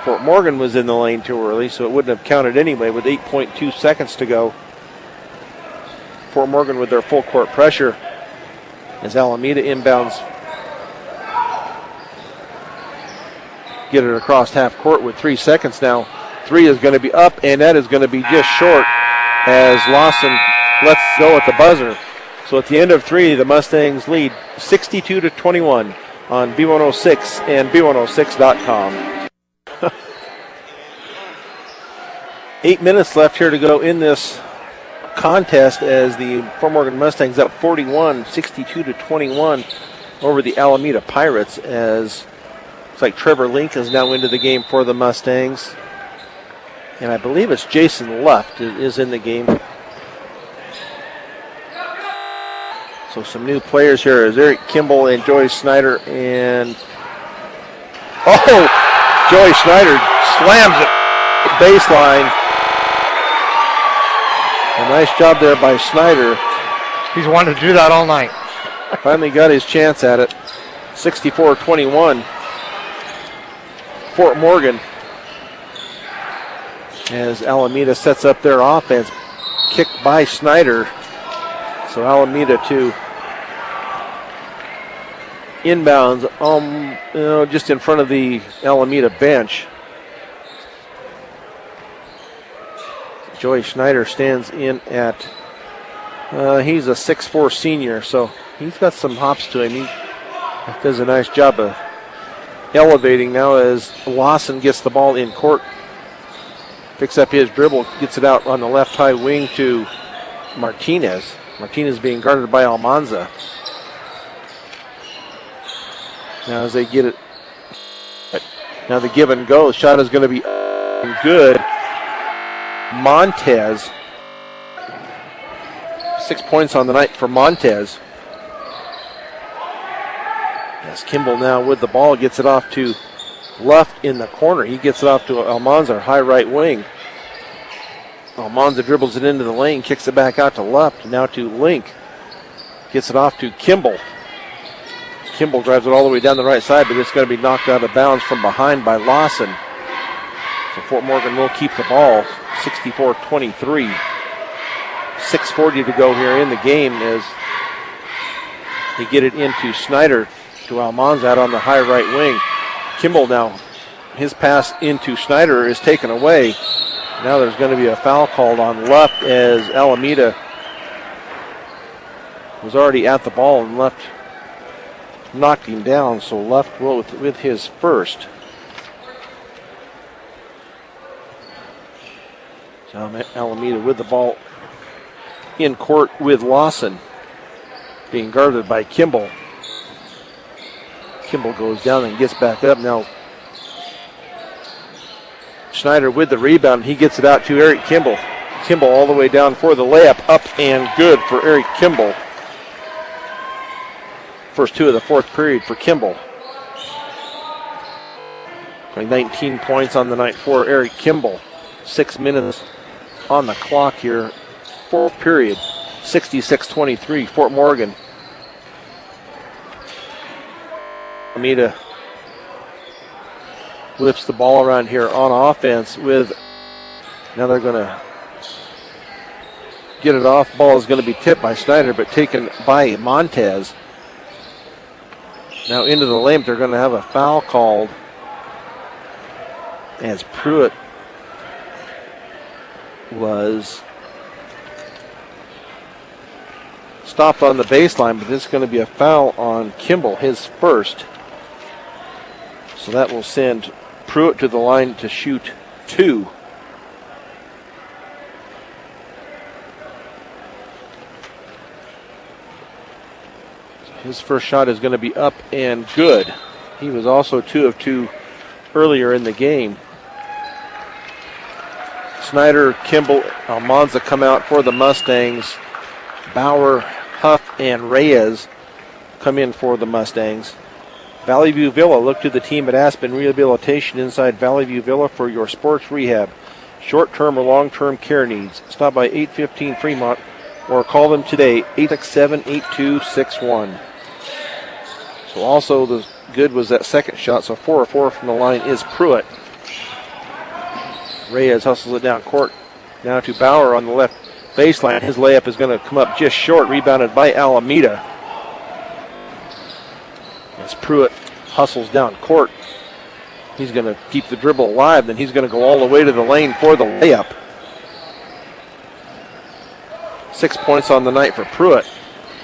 Fort Morgan was in the lane too early, so it wouldn't have counted anyway with 8.2 seconds to go. Fort Morgan with their full court pressure as Alameda inbounds. Get it across half court with 3 seconds now. 3 is going to be up, and that is going to be just short as Lawson lets go at the buzzer. So at the end of 3, the Mustangs lead 62-21 on B106 and B106.com. 8 minutes left here to go in this contest as the Fort Morgan Mustangs up 41, 62-21 over the Alameda Pirates, as looks like Trevor Link is now into the game for the Mustangs. And I believe it's Jason Luft is in the game. So some new players here is Eric Kimball and Joey Snyder, and Joey Snyder slams it baseline. A nice job there by Snyder. He's wanted to do that all night. Finally got his chance at it. 64-21. Fort Morgan, as Alameda sets up their offense. Kicked by Snyder. So Alameda to inbounds, just in front of the Alameda bench. Joey Schneider stands in at, he's a 6'4" senior, so he's got some hops to him. He does a nice job of elevating now as Lawson gets the ball in court. Picks up his dribble, gets it out on the left high wing to Martinez. Martinez being guarded by Almanza. Now as they get it, now the give and go. The shot is going to be good. Montez, 6 points on the night for Montez. As Kimball now with the ball gets it off to Luft in the corner. He gets it off to Almanza, high right wing. Almanza dribbles it into the lane, kicks it back out to Luft, now to Link. Gets it off to Kimball. Kimball drives it all the way down the right side, but it's going to be knocked out of bounds from behind by Lawson. So Fort Morgan will keep the ball, 64-23. 6:40 to go here in the game as they get it into Snyder to Almanza out on the high right wing. Kimball now, his pass into Snyder is taken away. Now there's going to be a foul called on Luft as Alameda was already at the ball and Luft knocked him down, so Luft will with his first. So Alameda with the ball in court with Lawson being guarded by Kimball. Kimball goes down and gets back up. Now Schneider with the rebound. He gets it out to Eric Kimball. Kimball all the way down for the layup. Up and good for Eric Kimball. First two of the fourth period for Kimball. 19 points on the night for Eric Kimball. 6 minutes on the clock here. Fourth period. 66-23, Fort Morgan. Alameda lifts the ball around here on offense with, now they're going to get it off. Ball is going to be tipped by Snyder, but taken by Montez. Now into the lane, they're going to have a foul called as Pruitt was stopped on the baseline, but this is going to be a foul on Kimball, his first. So that will send Pruitt to the line to shoot two. His first shot is going to be up and good. He was also 2 of 2 earlier in the game. Snyder, Kimball, Almanza come out for the Mustangs. Bauer, Huff, and Reyes come in for the Mustangs. Valley View Villa, look to the team at Aspen Rehabilitation inside Valley View Villa for your sports rehab, short-term or long-term care needs. Stop by 815 Fremont or call them today, 867-8261. So also the good was that second shot, so 4 of 4 from the line is Pruitt. Reyes hustles it down court. Now to Bauer on the left baseline. His layup is going to come up just short, rebounded by Alameda. As Pruitt hustles down court, he's going to keep the dribble alive, then he's going to go all the way to the lane for the layup. 6 points on the night for Pruitt.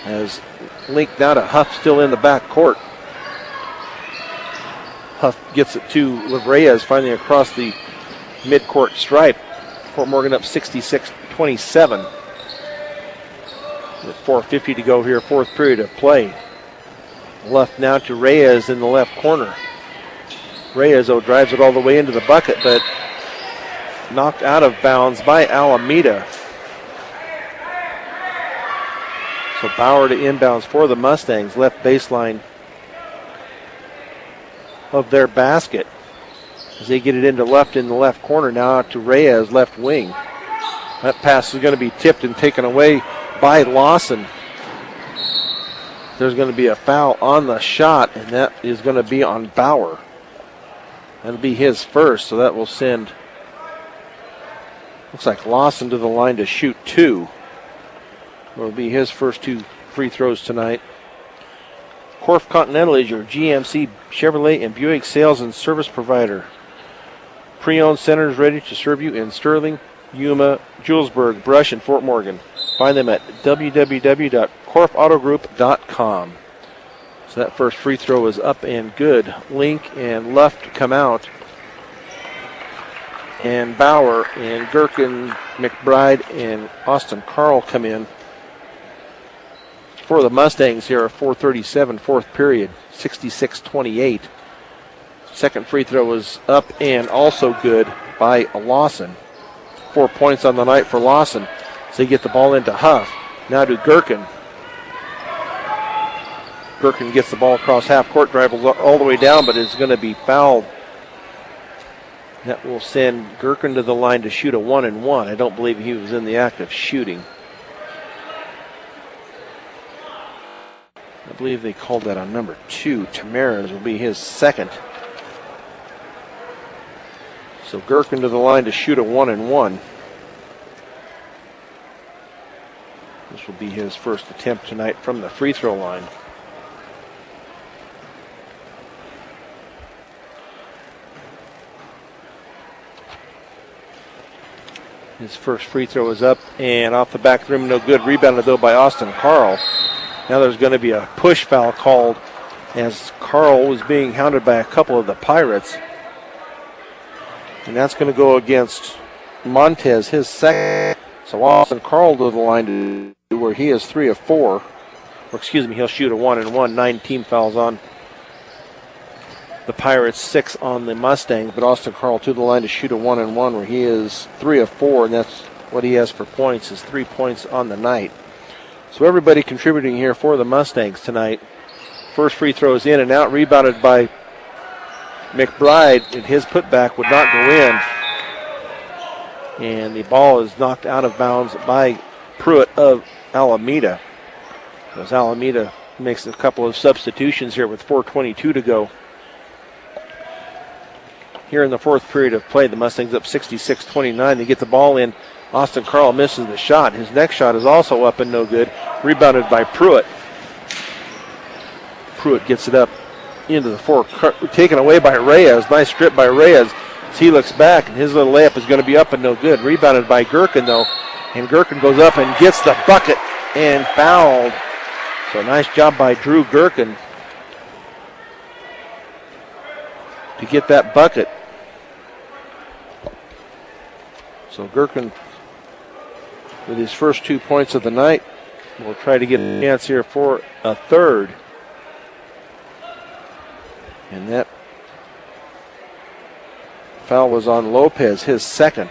As linked now to Huff still in the back court. Huff gets it to Reyes finally across the midcourt stripe. Fort Morgan up 66-27. With 4:50 to go here, fourth period of play. Left now to Reyes in the left corner. Reyes, though, drives it all the way into the bucket, but knocked out of bounds by Alameda. So Bauer to inbounds for the Mustangs, left baseline of their basket. As they get it into left in the left corner, now out to Reyes, left wing. That pass is going to be tipped and taken away by Lawson. There's going to be a foul on the shot, and that is going to be on Bauer. That'll be his first, so that will send, looks like Lawson to the line to shoot two. It'll be his first 2 free throws tonight. Corf Continental is your GMC, Chevrolet, and Buick sales and service provider. Pre-owned centers ready to serve you in Sterling, Yuma, Julesburg, Brush, and Fort Morgan. Find them at www.corfautogroup.com. So that first free throw is up and good. Link and Luft come out. And Bauer and Gherkin, McBride, and Austin Carl come in for the Mustangs here at 4:37, fourth period, 66-28. Second free throw was up and also good by Lawson. 4 points on the night for Lawson. So you get the ball into Huff. Now to Gherkin. Gherkin gets the ball across half court, dribbles all the way down, but is going to be fouled. That will send Gherkin to the line to shoot a 1-and-1. I don't believe he was in the act of shooting. I believe they called that on number 2. Tamaras will be his second. So Gherkin to the line to shoot a 1-and-1. This will be his first attempt tonight from the free throw line. His first free throw is up and off the back rim, no good. Rebounded though by Austin Carl. Now there's going to be a push foul called as Carl was being hounded by a couple of the Pirates. And that's going to go against Montez, his second. So Austin Carl to the line to where he is 3 of 4. Or excuse me, he'll shoot a 1-and-1. 9 team fouls on the Pirates, 6 on the Mustangs. But Austin Carl to the line to shoot a 1-and-1 where he is 3 of 4. And that's what he has for points, is 3 points on the night. So everybody contributing here for the Mustangs tonight. First free throw is in and out, rebounded by McBride, and his putback would not go in. And the ball is knocked out of bounds by Pruitt of Alameda. As Alameda makes a couple of substitutions here with 4:22 to go. Here in the fourth period of play, the Mustangs up 66-29. They get the ball in. Austin Carl misses the shot. His next shot is also up and no good. Rebounded by Pruitt. Pruitt gets it up into the four. Taken away by Reyes. Nice strip by Reyes. As he looks back, and his little layup is going to be up and no good. Rebounded by Gherkin, though. And Gherkin goes up and gets the bucket and fouled. So nice job by Drew Gherkin to get that bucket. So Gherkin, with his first 2 points of the night, will try to get a chance here for a third. And that foul was on Lopez, his second.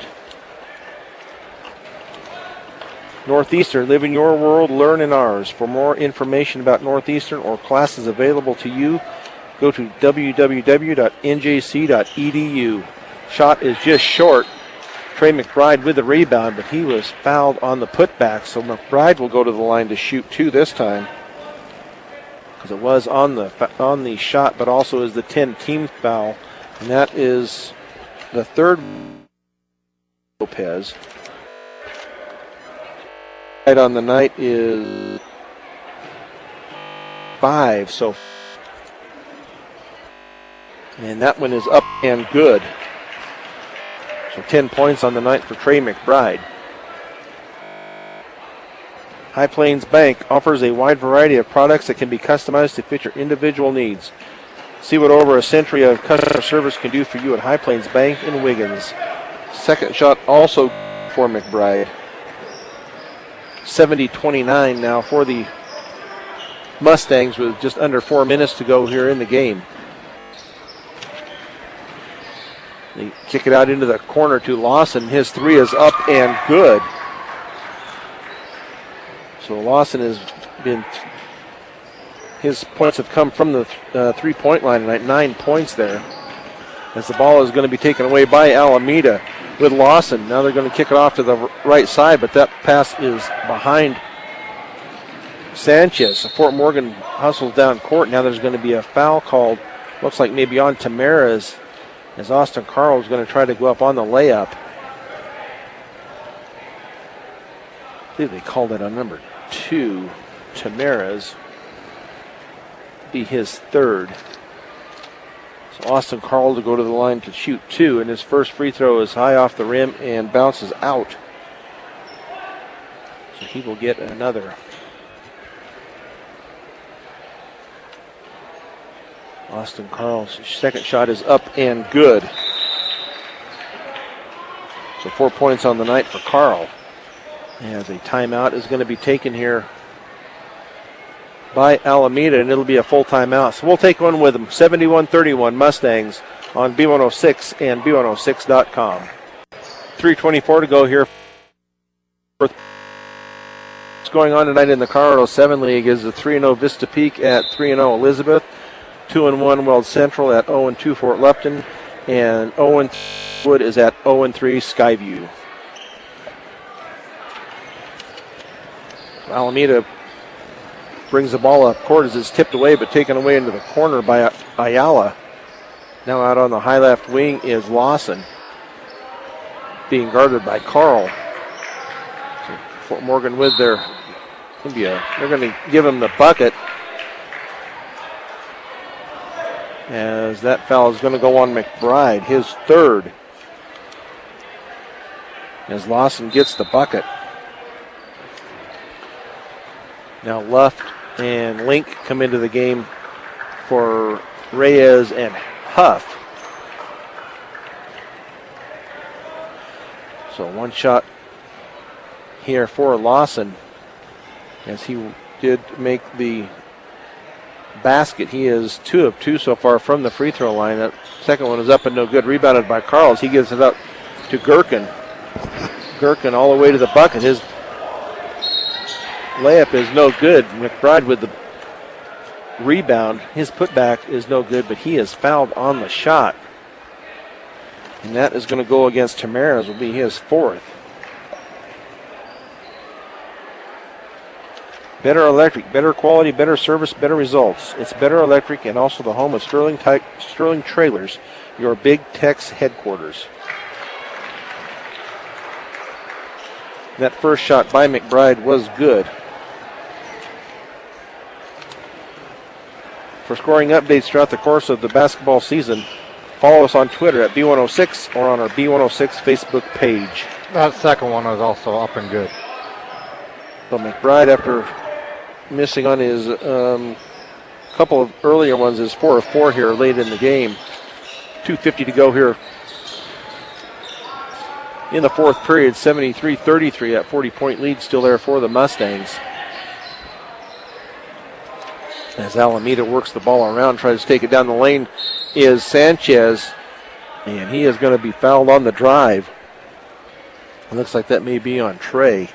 Northeastern, live in your world, learn in ours. For more information about Northeastern or classes available to you, go to www.njc.edu. Shot is just short. Trey McBride with the rebound, but he was fouled on the putback, so McBride will go to the line to shoot 2 this time, because it was on the shot, but also is the 10-team foul, and that is the third. Lopez. Right on the night is 5, so, and that one is up and good. So 10 points on the night for Trey McBride. High Plains Bank offers a wide variety of products that can be customized to fit your individual needs. See what over a century of customer service can do for you at High Plains Bank in Wiggins. Second shot also for McBride. 70-29 now for the Mustangs with just under 4 minutes to go here in the game. They kick it out into the corner to Lawson. His 3 is up and good. So Lawson has been, his points have come from the 3-point line tonight. 9 points there. As the ball is going to be taken away by Alameda with Lawson. Now they're going to kick it off to the right side, but that pass is behind Sanchez. So Fort Morgan hustles down court. Now there's going to be a foul called, looks like maybe on Tamaras, as Austin Carl is going to try to go up on the layup. I believe they called it on number 2, Tamaras. be his third. So Austin Carl to go to the line to shoot 2, and his first free throw is high off the rim and bounces out. So he will get another. Austin Carl's second shot is up and good. So 4 points on the night for Carl. As a timeout is going to be taken here by Alameda, and it'll be a full timeout. So we'll take one with them. 71-31 Mustangs on B106 and B106.com. 3:24 to go here. What's going on tonight in the Colorado 7 League is the 3-0 Vista Peak at 3-0 Elizabeth, 2-1 Weld Central at 0-2 Fort Lupton, and 0-3 Wood is at 0-3 Skyview. Alameda brings the ball up court as it's tipped away, but taken away into the corner by Ayala. Now out on the high left wing is Lawson, being guarded by Carl. So Fort Morgan with their India. They're going to give him the bucket, as that foul is going to go on McBride, his third, as Lawson gets the bucket. Now Luft and Link come into the game for Reyes and Huff. So one shot here for Lawson, as he did make the basket. He is 2 of 2 so far from the free throw line. That second one is up and no good. Rebounded by Carls. He gives it up to Gherkin. Gherkin all the way to the bucket. His layup is no good. McBride with the rebound. His putback is no good, but he is fouled on the shot. And that is going to go against Tamares. Will be his fourth. Better Electric, better quality, better service, better results. It's Better Electric, and also the home of Sterling Trailers, your Big Tex headquarters. That first shot by McBride was good. For scoring updates throughout the course of the basketball season, follow us on Twitter at B106 or on our B106 Facebook page. That second one was also up and good. So McBride, after missing on his couple of earlier ones, is 4 of 4 here late in the game. 2:50 to go here in the fourth period. 73-33, that 40-point lead still there for the Mustangs. As Alameda works the ball around, tries to take it down the lane, is Sanchez, and he is going to be fouled on the drive. It looks like that may be on Trey.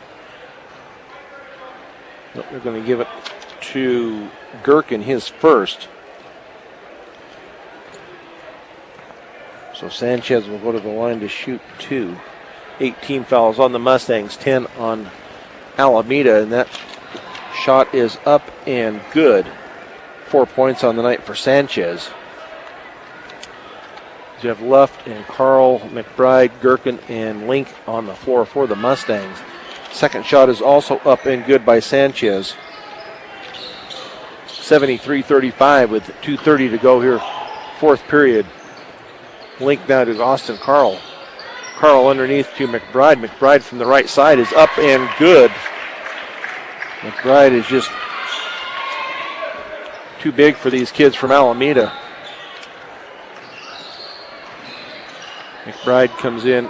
Nope, they're going to give it to Gherkin, his first. So Sanchez will go to the line to shoot 2. 18 fouls on the Mustangs, 10 on Alameda, and that shot is up and good. 4 points on the night for Sanchez. You have Luft and Carl, McBride, Gherkin, and Link on the floor for the Mustangs. Second shot is also up and good by Sanchez. 73-35 with 2:30 to go here, fourth period. Link now to Austin Carl. Carl underneath to McBride. McBride from the right side is up and good. McBride is just too big for these kids from Alameda. McBride comes in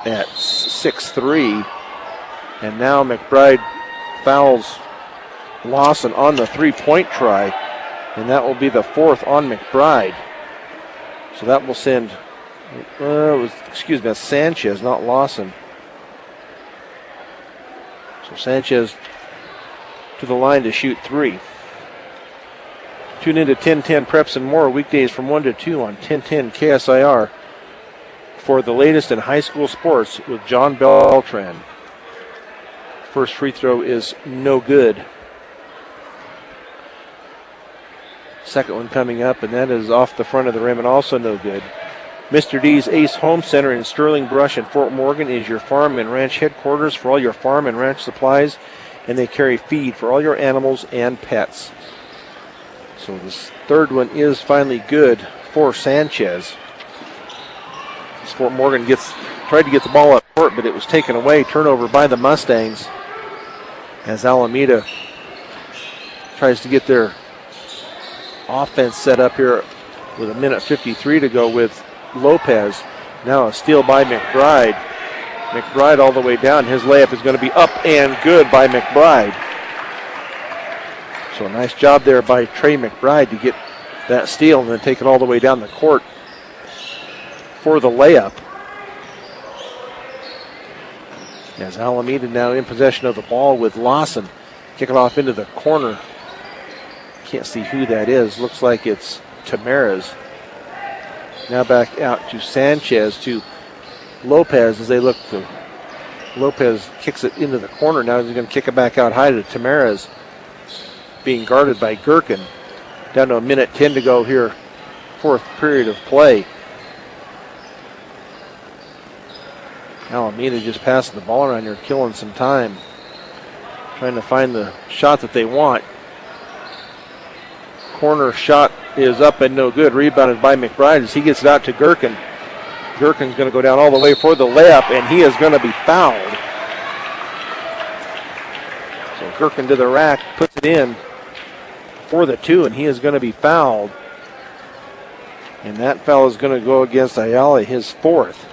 at 6'3", and now McBride fouls Lawson on the three-point try, and that will be the fourth on McBride. So that will send, that's Sanchez, not Lawson. So Sanchez to the line to shoot 3. Tune into 1010 Preps and More weekdays from 1 to 2 on 1010 KSIR for the latest in high school sports with John Beltran. First free throw is no good. Second one coming up, and that is off the front of the rim and also no good. Mr. D's Ace Home Center in Sterling Brush in Fort Morgan is your farm and ranch headquarters for all your farm and ranch supplies, and they carry feed for all your animals and pets. So this third one is finally good for Sanchez. Fort Morgan tried to get the ball up court, but it was taken away. Turnover by the Mustangs as Alameda tries to get their offense set up here with 1:53 to go with Lopez. Now a steal by McBride. McBride all the way down. His layup is going to be up and good by McBride. So a nice job there by Trey McBride to get that steal and then take it all the way down the court for the layup. As Alameda now in possession of the ball with Lawson. Kick it off into the corner. Can't see who that is. Looks like it's Tamarez. Now back out to Sanchez, to Lopez as they look to. Lopez kicks it into the corner. Now he's going to kick it back out high to Tamarez. Being guarded by Gherkin. Down to 1:10 to go here. Fourth period of play. Alameda just passing the ball around here, killing some time. Trying to find the shot that they want. Corner shot is up and no good. Rebounded by McBride as he gets it out to Gherkin. Gherkin's going to go down all the way for the layup, and he is going to be fouled. So Gherkin to the rack, puts it in for the two, and he is going to be fouled. And that foul is going to go against Ayala, his fourth.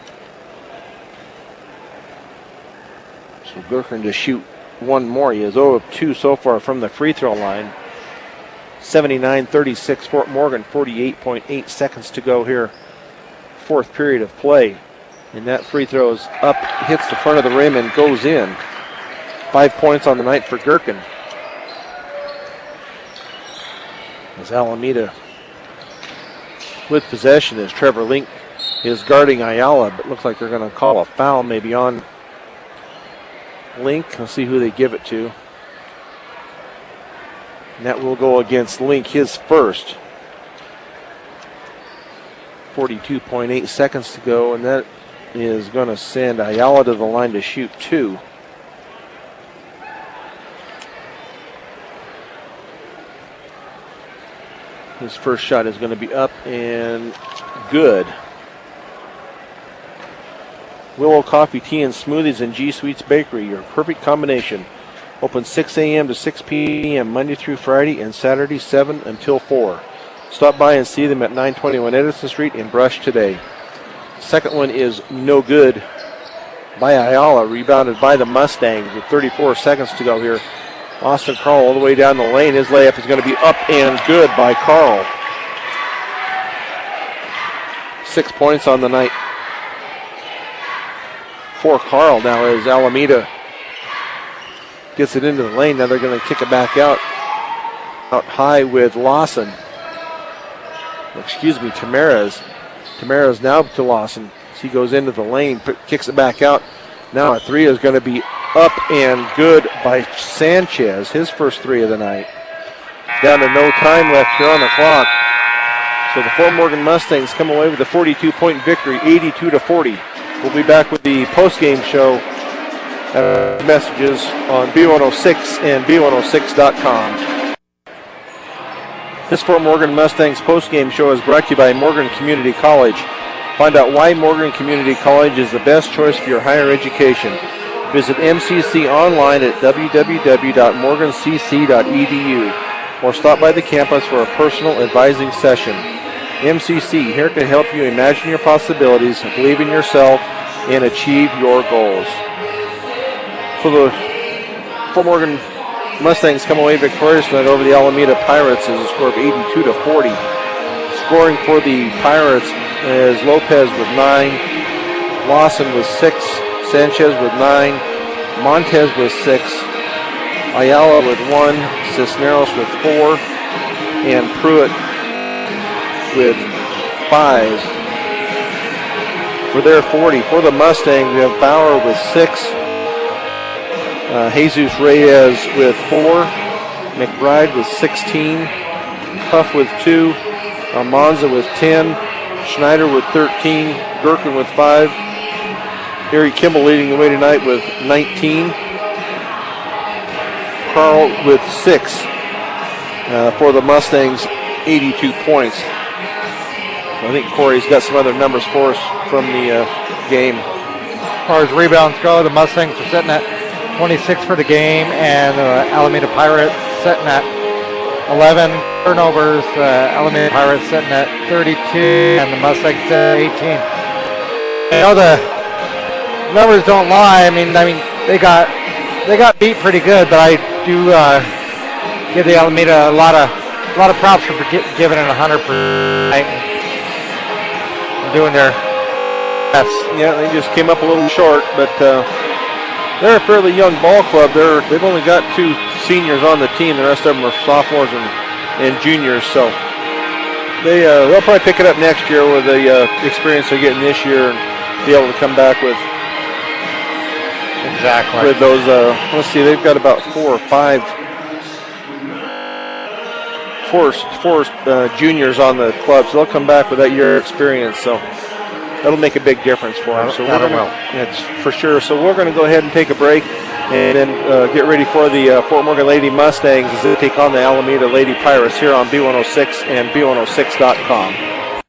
So Gherkin to shoot one more. He is 0 of 2 so far from the free throw line. 79-36 Fort Morgan, 48.8 seconds to go here. Fourth period of play. And that free throw is up, hits the front of the rim and goes in. 5 points on the night for Gherkin. As Alameda with possession as Trevor Link is guarding Ayala, but looks like they're going to call a foul maybe on Link. Let's see who they give it to. And that will go against Link, his first. 42.8 seconds to go, and that is going to send Ayala to the line to shoot two. His first shot is going to be up and good. Willow Coffee, Tea, and Smoothies and G Sweets Bakery, your perfect combination. Open 6 a.m. to 6 p.m. Monday through Friday and Saturday 7 until 4. Stop by and see them at 921 Edison Street in Brush today. Second one is no good by Ayala, rebounded by the Mustangs with 34 seconds to go here. Austin Carl all the way down the lane. His layup is going to be up and good by Carl. 6 points on the night for Carl. Now as Alameda gets it into the lane, now they're going to kick it back out high with Lawson. Tamarez. Tamarez now to Lawson. As he goes into the lane, kicks it back out. Now a three is going to be up and good by Sanchez, his first three of the night. Down to no time left here on the clock. So the Fort Morgan Mustangs come away with a 42-point victory, 82-40. We'll be back with the post-game show messages on B106 and B106.com. This Fort Morgan Mustangs post-game show is brought to you by Morgan Community College. Find out why Morgan Community College is the best choice for your higher education. Visit MCC online at www.morgancc.edu or stop by the campus for a personal advising session. MCC, here to help you imagine your possibilities, believe in yourself, and achieve your goals. So the Fort Morgan Mustangs come away victorious tonight over the Alameda Pirates as a score of 82-40. Scoring for the Pirates is Lopez with 9, Lawson with 6, Sanchez with 9, Montez with 6, Ayala with 1, Cisneros with 4, and Pruitt with 5. For their 40. For the Mustangs, we have Bauer with 6, Jesus Reyes with 4, McBride with 16, Huff with 2, Almanza with 10, Schneider with 13, Gherkin with 5, Harry Kimball leading the way tonight with 19, Carl with 6. For the Mustangs, 82 points. I think Corey's got some other numbers for us from the game. As far as rebounds go, the Mustangs are sitting at 26 for the game, and the Alameda Pirates sitting at 11 turnovers. Alameda Pirates sitting at 32, and the Mustangs sitting at 18. You know, the numbers don't lie. I mean, they got beat pretty good, but I do give the Alameda a lot of props for giving it 100% and doing their best. Yeah, they just came up a little short, but they're a fairly young ball club. They've only got 2 seniors on the team. The rest of them are sophomores and juniors, so they'll probably pick it up next year with the experience they're getting this year and be able to come back with those. Let's see, they've got about 4 or 5 juniors on the club, so they'll come back with that year experience. So that'll make a big difference for them. So it's for sure. So we're going to go ahead and take a break and then get ready for the Fort Morgan Lady Mustangs as they take on the Alameda Lady Pirates here on B106 and B106.com.